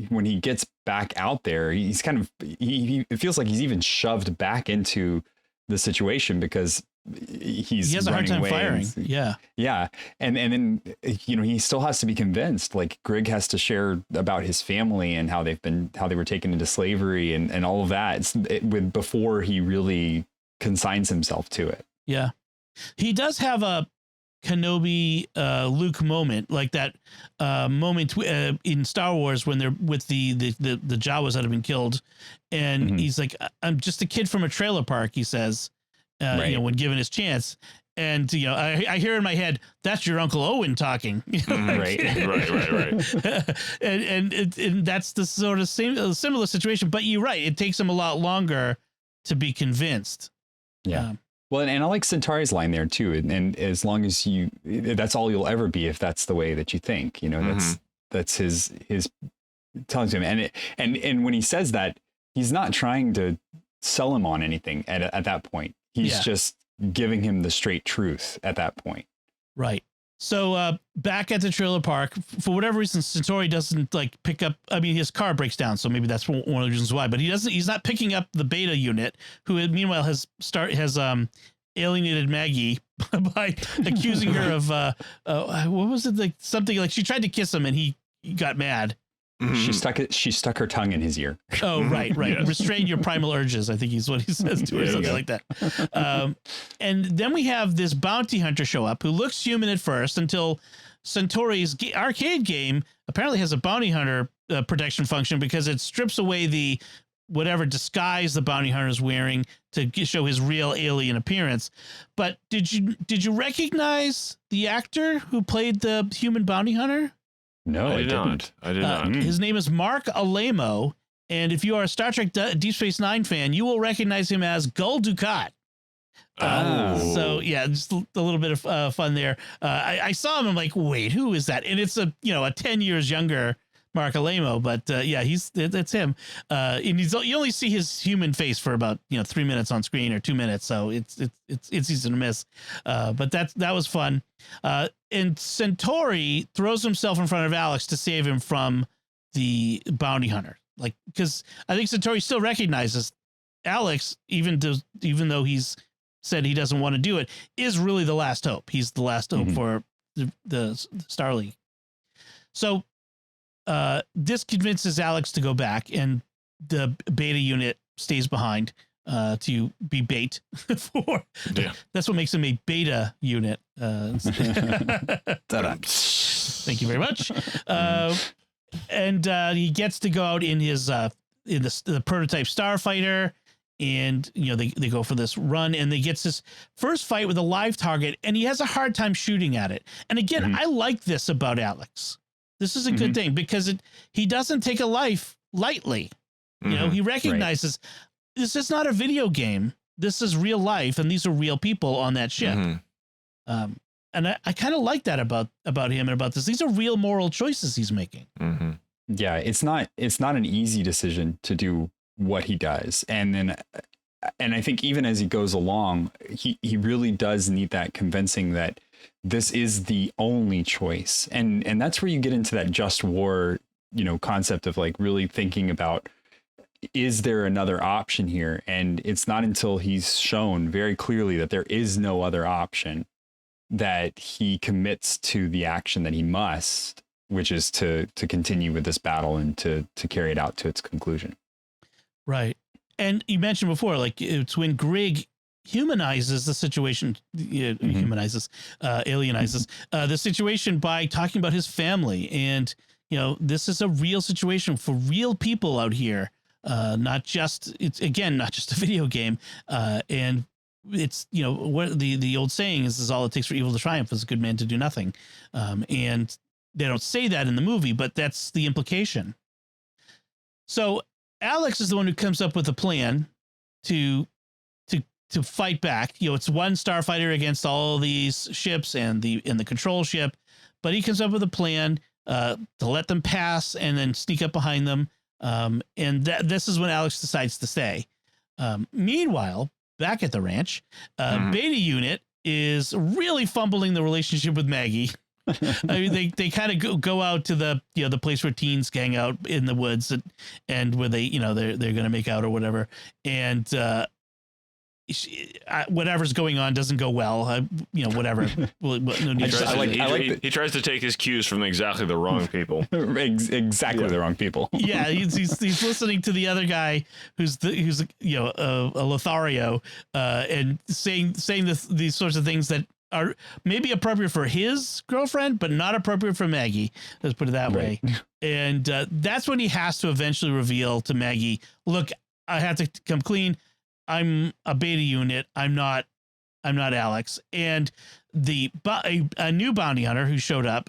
when he gets back out there, he's kind of it feels like he's even shoved back into the situation because he has a hard time firing. Yeah. And then, he still has to be convinced. Like Grigg has to share about his family and how they were taken into slavery and all of that before he really consigns himself to it. Yeah. He does have a Kenobi Luke moment, like that moment in Star Wars when they're with the Jawas that have been killed, and he's like, I'm just a kid from a trailer park, he says, when given his chance. And I hear in my head, that's your Uncle Owen talking. Right. and that's the sort of similar situation. But you're right, it takes him a lot longer to be convinced. Yeah. Well, and I like Centauri's line there too. And as long as that's all you'll ever be if that's the way that you think. That's his telling to him. And when he says that, he's not trying to sell him on anything at that point. He's just giving him the straight truth at that point. Right. So back at the trailer park, for whatever reason, Centauri doesn't pick up. I mean, his car breaks down, so maybe that's one of the reasons why. But he's not picking up the Beta unit, who meanwhile has alienated Maggie by accusing her of what was it, like something like she tried to kiss him and he got mad. She stuck her tongue in his ear. Oh, right. Yes. Restrain your primal urges, I think is what he says to her, something like that. And then we have this bounty hunter show up who looks human at first until Centauri's arcade game apparently has a bounty hunter protection function because it strips away the whatever disguise the bounty hunter is wearing to show his real alien appearance. But did you recognize the actor who played the human bounty hunter? No, I didn't. I did not. His name is Mark Alamo, and if you are a Star Trek Deep Space Nine fan, you will recognize him as Gul Dukat. So yeah, just a little bit of fun there. I saw him. I'm like, wait, who is that? And it's a 10 years younger Mark Alamo, but that's him. And you only see his human face for about 3 minutes on screen or 2 minutes, so it's easy to miss. But that was fun. And Centauri throws himself in front of Alex to save him from the bounty hunter, because I think Centauri still recognizes Alex, even though he's said he doesn't want to do it, is really the last hope. He's the last hope for the Star League. So this convinces Alex to go back, and the Beta unit stays behind to be bait for. That's what makes him a Beta unit. Thank you very much. And he gets to go out in his in the prototype Starfighter, and they go for this run, and they gets this first fight with a live target, and he has a hard time shooting at it. And again, I like this about Alex. This is a good thing because he doesn't take a life lightly. He recognizes this is not a video game. This is real life, and these are real people on that ship. And I kind of like that about him and about this. These are real moral choices he's making. Yeah, it's not an easy decision to do what he does. And then and I think even as he goes along, he really does need that convincing that this is the only choice. And that's where you get into that just war, concept of like really thinking about, is there another option here? And it's not until he's shown very clearly that there is no other option that he commits to the action that he must, which is to continue with this battle and to carry it out to its conclusion. Right. And you mentioned before, like it's when Grigg humanizes the situation, alienizes the situation by talking about his family. And, this is a real situation for real people out here. Not just a video game. And it's, what the old saying is all it takes for evil to triumph is a good man to do nothing. And they don't say that in the movie, but that's the implication. So Alex is the one who comes up with a plan to fight back. It's one starfighter against all these ships and the control ship, but he comes up with a plan to let them pass and then sneak up behind them. And this is when Alex decides to stay. Meanwhile, back at the ranch, Beta Unit is really fumbling the relationship with Maggie. I mean, they kind of go out to the the place where teens hang out in the woods and where they they're going to make out or whatever, and whatever's going on doesn't go well. Whatever. He tries to take his cues from exactly the wrong people. Exactly the wrong people. Yeah, he's listening to the other guy who's a Lothario and saying these sorts of things that are maybe appropriate for his girlfriend, but not appropriate for Maggie. Let's put it that way. And that's when he has to eventually reveal to Maggie, look, I have to come clean. I'm a Beta Unit. I'm not Alex. And a new bounty hunter who showed up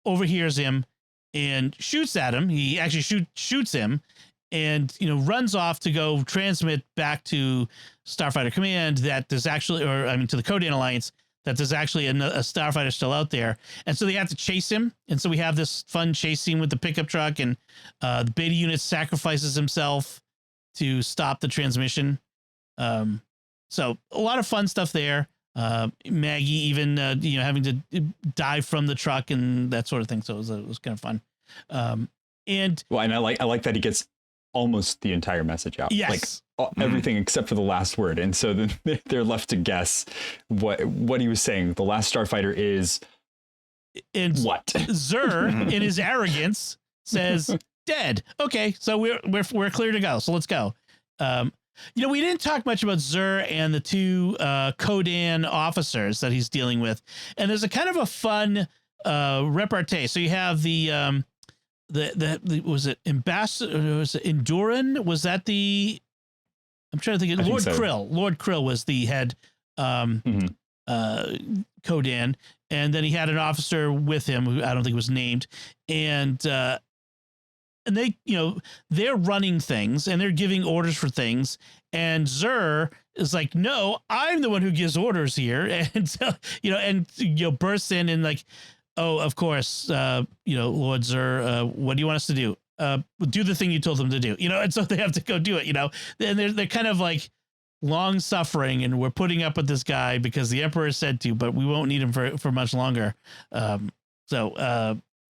overhears him and shoots at him. He actually shoots him and, runs off to go transmit back to Starfighter Command that there's actually, to the Codan Alliance, that there's actually a starfighter still out there. And so they have to chase him. And so we have this fun chase scene with the pickup truck, and the Beta Unit sacrifices himself to stop the transmission. So a lot of fun stuff there. Maggie even, having to dive from the truck and that sort of thing. So it was kind of fun. And I like that he gets almost the entire message out. Yes. Everything except for the last word. And so then they're left to guess what he was saying. The last starfighter is what? Zur, in his arrogance, says dead. Okay, so we're clear to go. So let's go. We didn't talk much about Zur and the two Codan officers that he's dealing with. And there's a kind of a fun repartee. So you have the was it Ambassador? Was it Enduran? Was that the? I'm trying to think. Lord Krill. Lord Krill was the head Codan, and then he had an officer with him who I don't think was named, and they, they're running things and they're giving orders for things, and Zur is like, no, I'm the one who gives orders here, and so, bursts in and like, oh, of course, Lord Zur, what do you want us to do? Do the thing you told them to do, and so they have to go do it, and they're kind of like long suffering, and we're putting up with this guy because the Emperor said to, but we won't need him for much longer.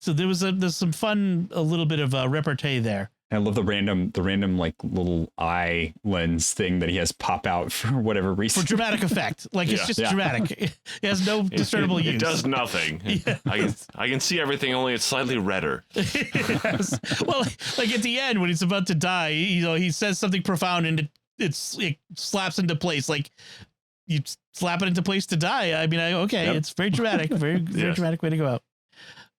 So there's some fun, a little bit of a repartee there. I love the random like little eye lens thing that he has pop out for whatever reason. For dramatic effect. Like it's just dramatic. It has no discernible use. It does nothing. Yeah. I can see everything, only it's slightly redder. Yes. Well, like at the end when he's about to die, he says something profound and it slaps into place. Like you slap it into place to die. I mean, it's very dramatic, very dramatic way to go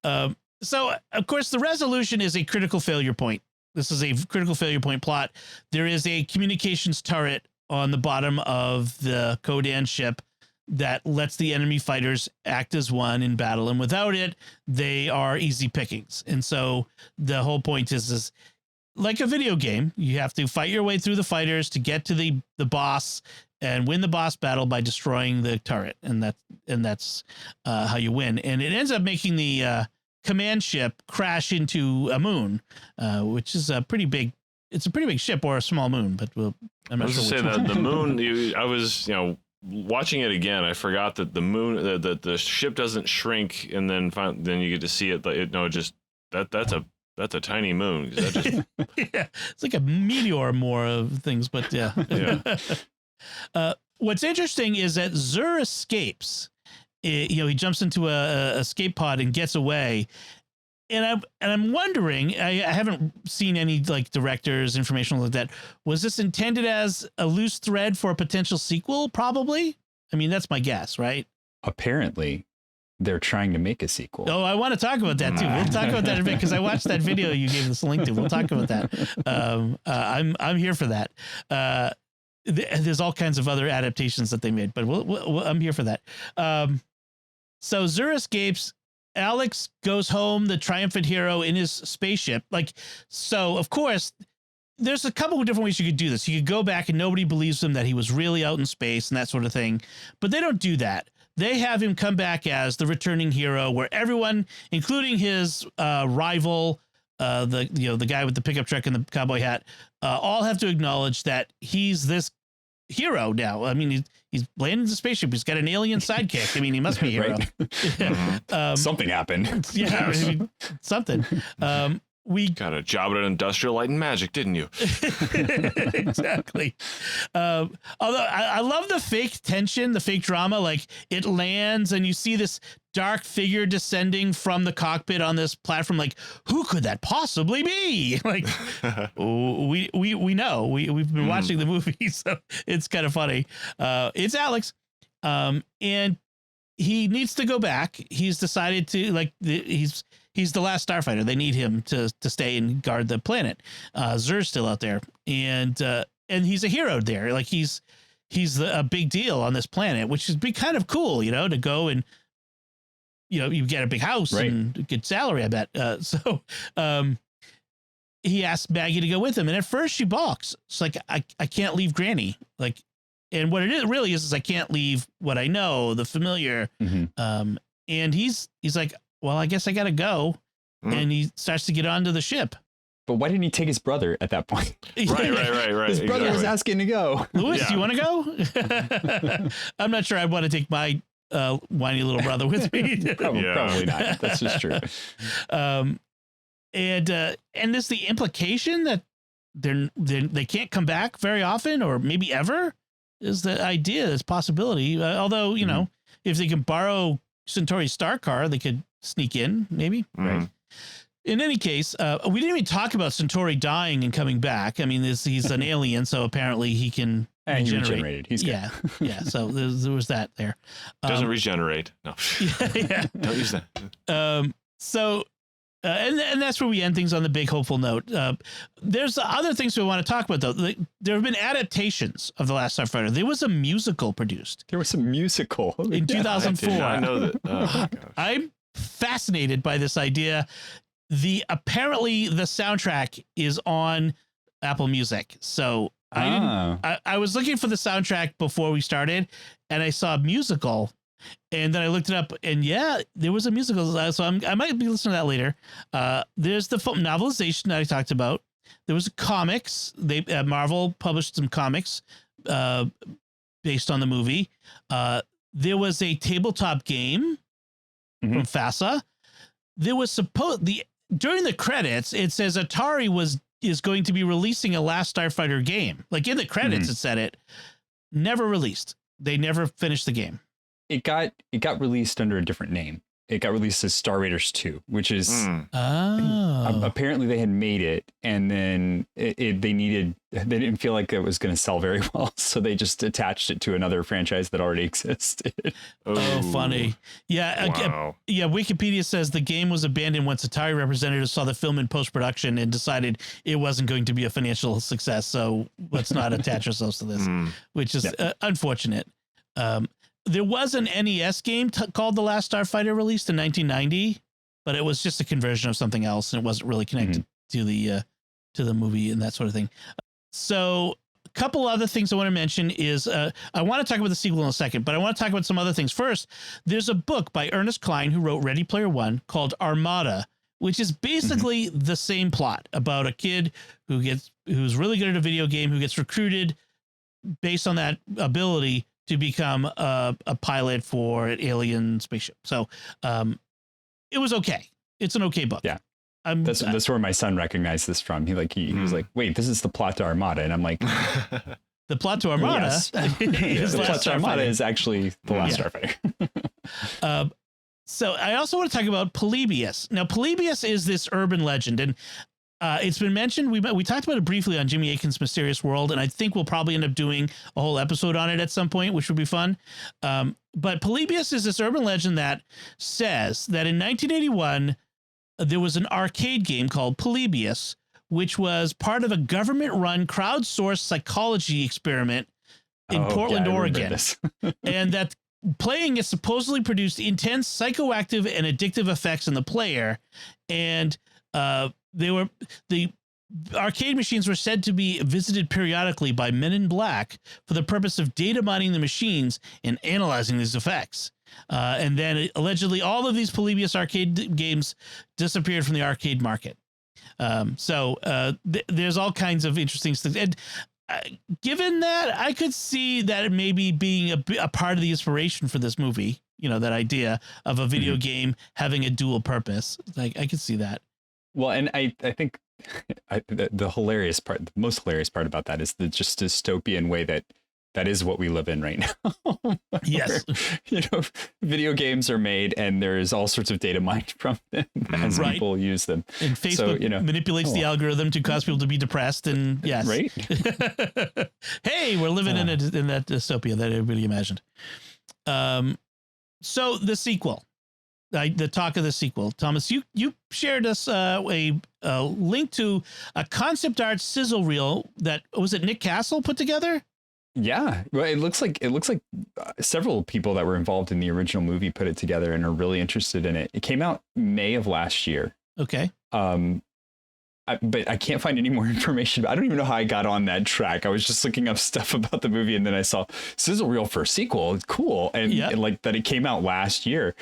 out. So of course the resolution is a critical failure point. This is a critical failure point plot. There is a communications turret on the bottom of the Codan ship that lets the enemy fighters act as one in battle. And without it, they are easy pickings. And so the whole point is like a video game. You have to fight your way through the fighters to get to the boss and win the boss battle by destroying the turret. And that's how you win. And it ends up making the command ship crash into a moon, which is a pretty big it's a pretty big ship or a small moon, but I'm not I was sure. to say that the moon. I was watching it again. I forgot that the moon, the ship doesn't shrink, and then you get to see it. That's a tiny moon. That just, yeah, it's like a meteor more of things, but yeah. What's interesting is that Zur escapes. He jumps into a escape pod and gets away. And I'm wondering, I haven't seen any like director's information like that. Was this intended as a loose thread for a potential sequel? Probably. I mean, that's my guess, right? Apparently. They're trying to make a sequel. Oh, I want to talk about that too. We'll talk about that in a bit because I watched that video you gave us a link to. We'll talk about that. I'm here for that. There's all kinds of other adaptations that they made, but I'm here for that. So Zur escapes. Alex goes home, the triumphant hero, in his spaceship. So of course, there's a couple of different ways you could do this. You could go back and nobody believes him that he was really out in space and that sort of thing, but they don't do that. They have him come back as the returning hero, where everyone, including his rival, the guy with the pickup truck and the cowboy hat, all have to acknowledge that he's this hero now. I mean, he's landed the spaceship. He's got an alien sidekick. I mean, he must be a hero. Right. Something happened. Yeah, I mean, something. We got a job at Industrial Light and Magic, didn't you? Exactly. Although I love the fake tension, the fake drama. Like, it lands and you see this dark figure descending from the cockpit on this platform. Like, who could that possibly be? Like, we know. We've been watching the movie, so it's kind of funny. It's Alex, and he needs to go back. He's decided to He's the last starfighter. They need him to stay and guard the planet. Zur's still out there, and he's a hero there. Like, he's a big deal on this planet, which would be kind of cool, to go and you get a big house and a good salary, I bet. So he asks Maggie to go with him, and at first she balks. It's like, I can't leave Granny. Like, and what it really is I can't leave what I know, the familiar. Mm-hmm. And he's like, well, I guess I got to go. And he starts to get onto the ship. But why didn't he take his brother at that point? Right. His brother was asking to go. Louis, do you want to go? I'm not sure I'd want to take my whiny little brother with me. Probably not. That's just true. And there's the implication that they can't come back very often, or maybe ever, is the idea, this possibility. Although, if they can borrow Centauri's star car, they could sneak in, maybe. Right. In any case, we didn't even talk about Centauri dying and coming back. I mean, he's an alien, so apparently he can regenerate. He regenerated. He's good. Yeah. So there was that there. Doesn't regenerate. No. Yeah. Don't use that. And that's where we end things on the big hopeful note. There's other things we want to talk about, though. There have been adaptations of The Last Starfighter. There was a musical produced. There was a musical in 2004. I know that. Oh, I'm fascinated by this idea. Apparently the soundtrack is on Apple Music. So I was looking for the soundtrack before we started, and I saw a musical. And then I looked it up, and there was a musical. So I might be listening to that later. There's the novelization that I talked about. There was comics. Marvel published some comics based on the movie. There was a tabletop game from FASA. There was during the credits, it says Atari is going to be releasing a Last Starfighter game. Like, in the credits, it said it. Never released. They never finished the game. It got released under a different name. It got released as Star Raiders 2, which is apparently they had made it, and then they didn't feel like it was going to sell very well, so they just attached it to another franchise that already existed. Oh, funny. Yeah. Wow. Wikipedia says the game was abandoned once Atari representatives saw the film in post-production and decided it wasn't going to be a financial success. So let's not attach ourselves to this, which is unfortunate. There was an NES game called The Last Starfighter released in 1990, but it was just a conversion of something else, and it wasn't really connected to the movie and that sort of thing. So a couple other things I want to mention is I want to talk about the sequel in a second, but I want to talk about some other things. First, there's a book by Ernest Cline, who wrote Ready Player One, called Armada, which is basically the same plot about a kid who's really good at a video game, who gets recruited based on that ability to become a pilot for an alien spaceship. So it was okay. It's an okay book. Yeah. That's where my son recognized this from. He was like, wait, this is the plot to Armada. And I'm like, the plot to Armada yes. The plot to Armada is actually the Last Starfighter. So I also want to talk about Polybius. Now, Polybius is this urban legend, and it's been mentioned. We talked about it briefly on Jimmy Akin's Mysterious World, and I think we'll probably end up doing a whole episode on it at some point, which would be fun. But Polybius is this urban legend that says that in 1981, there was an arcade game called Polybius, which was part of a government-run crowdsourced psychology experiment in Portland, Oregon. And that playing it supposedly produced intense psychoactive and addictive effects on the player. And the arcade machines were said to be visited periodically by men in black for the purpose of data mining the machines and analyzing these effects. And then allegedly all of these Polybius arcade games disappeared from the arcade market. There's all kinds of interesting things. And given that, I could see that maybe being a part of the inspiration for this movie, that idea of a video game having a dual purpose. Like, I could see that. Well, and I think the hilarious part, the most hilarious part about that is the just dystopian way that is what we live in right now. Yes. Where, video games are made and there's all sorts of data mined from them as people use them. And Facebook manipulates the algorithm to cause people to be depressed. And yes. Right. Hey, we're living in that dystopia that everybody imagined. So the sequel, the talk of the sequel, Thomas, you shared us a link to a concept art sizzle reel that was it Nick Castle put together? Yeah, well, it looks like several people that were involved in the original movie put it together and are really interested in it. It came out May of last year. Okay. But I can't find any more information. I don't even know how I got on that track. I was just looking up stuff about the movie, and then I saw sizzle reel for a sequel. It's cool, and like that it came out last year.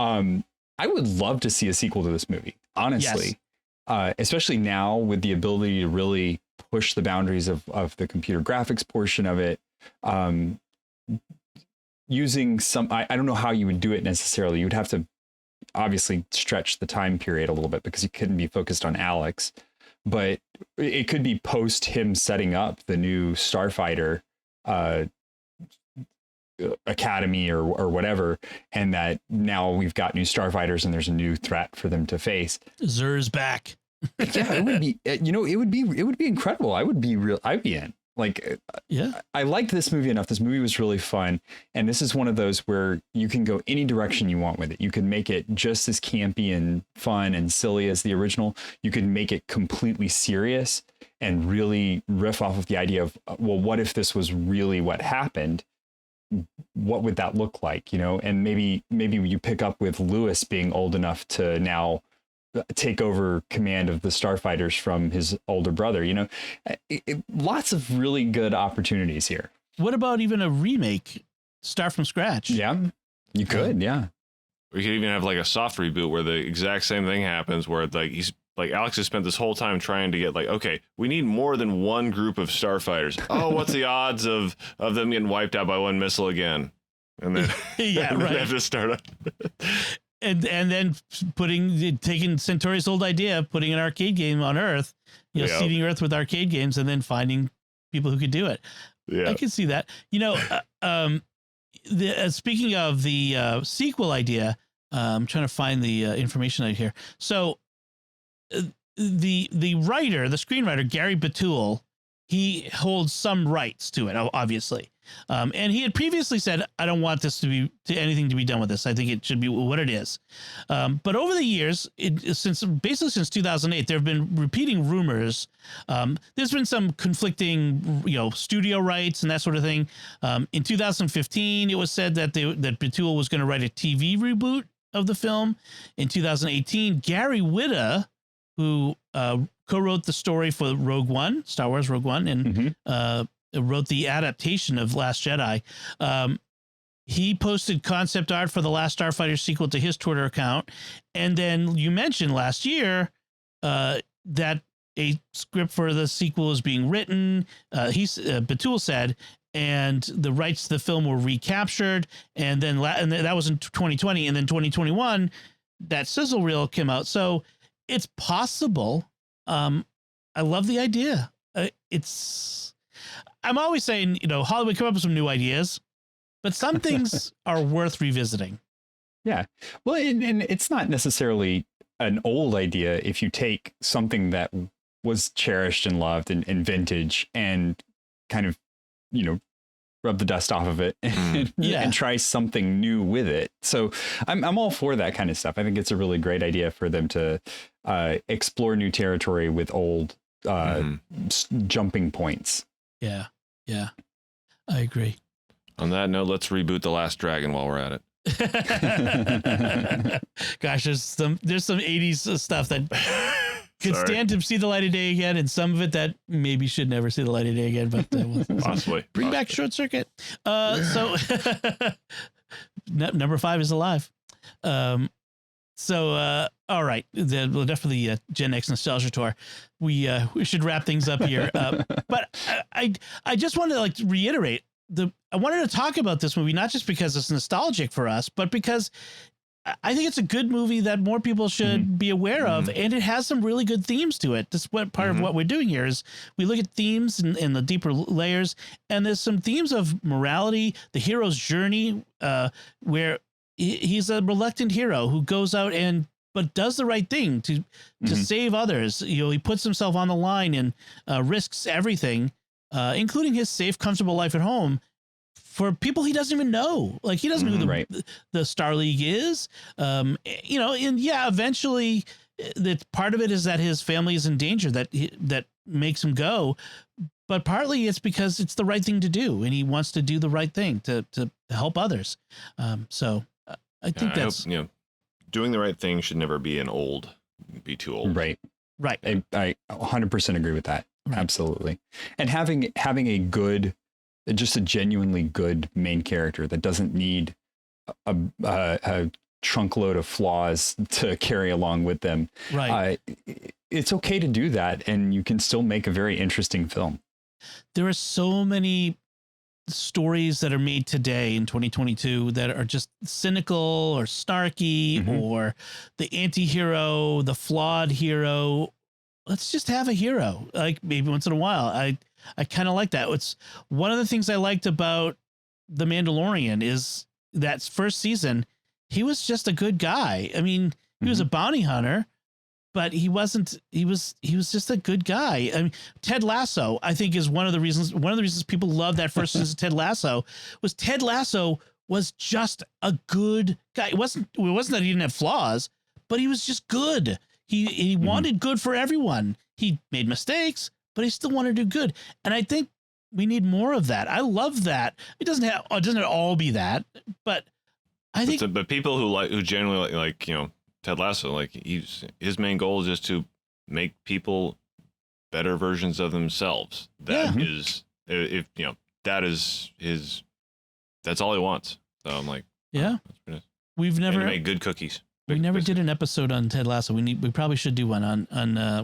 I would love to see a sequel to this movie, honestly. Yes. Especially now with the ability to really push the boundaries of the computer graphics portion of it, using I don't know how you would do it necessarily. You would have to obviously stretch the time period a little bit because you couldn't be focused on Alex, but it could be post him setting up the new Starfighter academy or whatever, and that now we've got new Starfighters and there's a new threat for them to face. Zur's back. Yeah, it would be, it would be incredible. I'd be in. Like, yeah, I liked this movie enough. This movie was really fun. And this is one of those where you can go any direction you want with it. You can make it just as campy and fun and silly as the original. You can make it completely serious and really riff off of the idea of, well, what if this was really what happened? What would that look like? And maybe you pick up with Lewis being old enough to now take over command of the Starfighters from his older brother. Lots of really good opportunities here. What about even a remake, start from scratch? Yeah, you could. Yeah, we could even have like a soft reboot where the exact same thing happens, where he's like Alex has spent this whole time trying to get okay, we need more than one group of Starfighters. Oh, what's the odds of them getting wiped out by one missile again? And then yeah, right. They have to start up. And then taking Centauri's old idea, putting an arcade game on Earth, seeding Earth with arcade games, and then finding people who could do it. Yeah, I can see that. Speaking of the sequel idea, I'm trying to find the information out here. So the screenwriter Gary Batul, he holds some rights to it, obviously. And he had previously said, I don't want this to be anything to be done with this. I think it should be what it is. But over the years, since 2008, there have been repeating rumors. There's been some conflicting, studio rights and that sort of thing. In 2015, it was said that Batul was going to write a TV reboot of the film. In 2018, Gary Whitta, who co-wrote the story for Rogue One, Star Wars Rogue One, and wrote the adaptation of Last Jedi. he posted concept art for the Last Starfighter sequel to his Twitter account. And then you mentioned last year that a script for the sequel is being written. Batul said, and the rights to the film were recaptured. And then that was in 2020. And then 2021, that sizzle reel came out. So it's possible. I love the idea. I'm always saying, Hollywood, come up with some new ideas, but some things are worth revisiting. Yeah. Well, and it's not necessarily an old idea if you take something that was cherished and loved and vintage and kind of, rub the dust off of it and try something new with it. So I'm all for that kind of stuff. I think it's a really great idea for them to explore new territory with old jumping points. Yeah. Yeah. I agree. On that note, let's reboot The Last Dragon while we're at it. Gosh, there's some 80s stuff that could stand to see the light of day again, and some of it that maybe should never see the light of day again, but possibly bring back Short Circuit. So number 5 is alive. All right, we'll definitely Gen X nostalgia tour. We should wrap things up here, but I just wanted to reiterate I wanted to talk about this movie, not just because it's nostalgic for us, but because I think it's a good movie that more people should be aware of, and it has some really good themes to it. That's what part of what we're doing here is we look at themes and the deeper layers, and there's some themes of morality, the hero's journey, where he's a reluctant hero who goes out but does the right thing to save others. He puts himself on the line and risks everything, including his safe, comfortable life at home, for people he doesn't even know. He doesn't know who the Star League is. Eventually that part of it is that his family is in danger that makes him go. But partly it's because it's the right thing to do, and he wants to do the right thing to help others. So I think that's, doing the right thing should never be be too old. Right. I 100% agree with that. Right. Absolutely. And having just a genuinely good main character that doesn't need a trunk load of flaws to carry along with them. Right. It's okay to do that, and you can still make a very interesting film. There are so many stories that are made today in 2022 that are just cynical or snarky, or the anti-hero, the flawed hero. Let's just have a hero, maybe once in a while. I kind of like that. It's one of the things I liked about The Mandalorian is that first season, he was just a good guy. I mean, he was a bounty hunter, but he was just a good guy. I mean, Ted Lasso, I think, is one of the reasons people love that first season of Ted Lasso was just a good guy. It wasn't that he didn't have flaws, but he was just good. He wanted good for everyone. He made mistakes, but he still wanted to do good. And I think we need more of that. I love that. It doesn't all be that, but I think. But people who genuinely like Ted Lasso, his main goal is just to make people better versions of themselves. That is, that's all he wants. So I'm like, we've never make good cookies. We never did an episode on Ted Lasso. We probably should do one on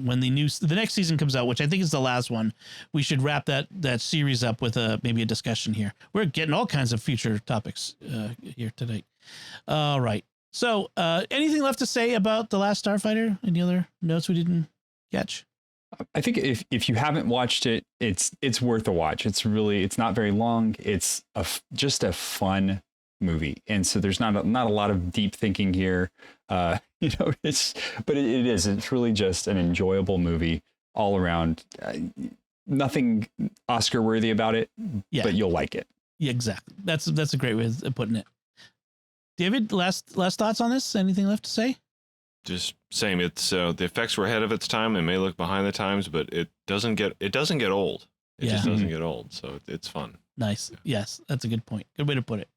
when the next season comes out, which I think is the last one. We should wrap that series up with maybe a discussion here. We're getting all kinds of future topics here tonight. All right. So anything left to say about The Last Starfighter? Any other notes we didn't catch? I think if you haven't watched it, it's worth a watch. It's not very long. It's just a fun movie, and so there's not a lot of deep thinking here. It's really just an enjoyable movie all around. Nothing Oscar worthy about it, but you'll like it. Yeah, exactly. That's a great way of putting it. David, last thoughts on this? Anything left to say? Just same. It's the effects were ahead of its time. It may look behind the times, but it doesn't get old. It just doesn't get old. So it's fun. Nice. Yeah. Yes, that's a good point. Good way to put it.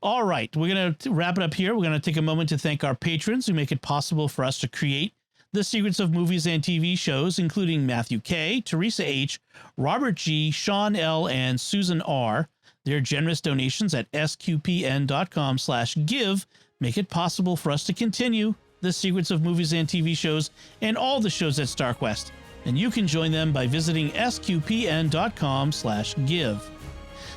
All right, we're going to wrap it up here. We're going to take a moment to thank our patrons who make it possible for us to create the secrets of movies and TV shows, including Matthew K., Teresa H., Robert G., Sean L., and Susan R. Their generous donations at sqpn.com/give make it possible for us to continue the secrets of movies and TV shows and all the shows at StarQuest. And you can join them by visiting sqpn.com/give.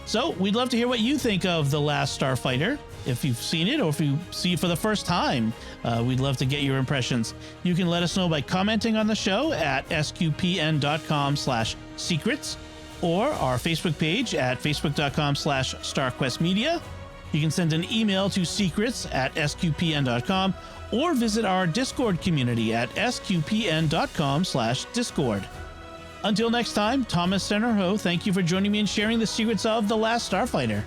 So we'd love to hear what you think of The Last Starfighter. If you've seen it or if you see it for the first time, we'd love to get your impressions. You can let us know by commenting on the show at sqpn.com/secrets or our Facebook page at facebook.com/StarQuestMedia. You can send an email to secrets@sqpn.com or visit our Discord community at sqpn.com/discord. Until next time, Thomas Sanjurjo, thank you for joining me and sharing the secrets of The Last Starfighter.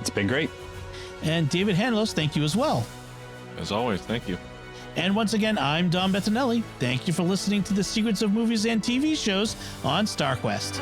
It's been great. And David Handlos, thank you as well. As always, thank you. And once again, I'm Dom Bettinelli. Thank you for listening to the secrets of movies and TV shows on StarQuest.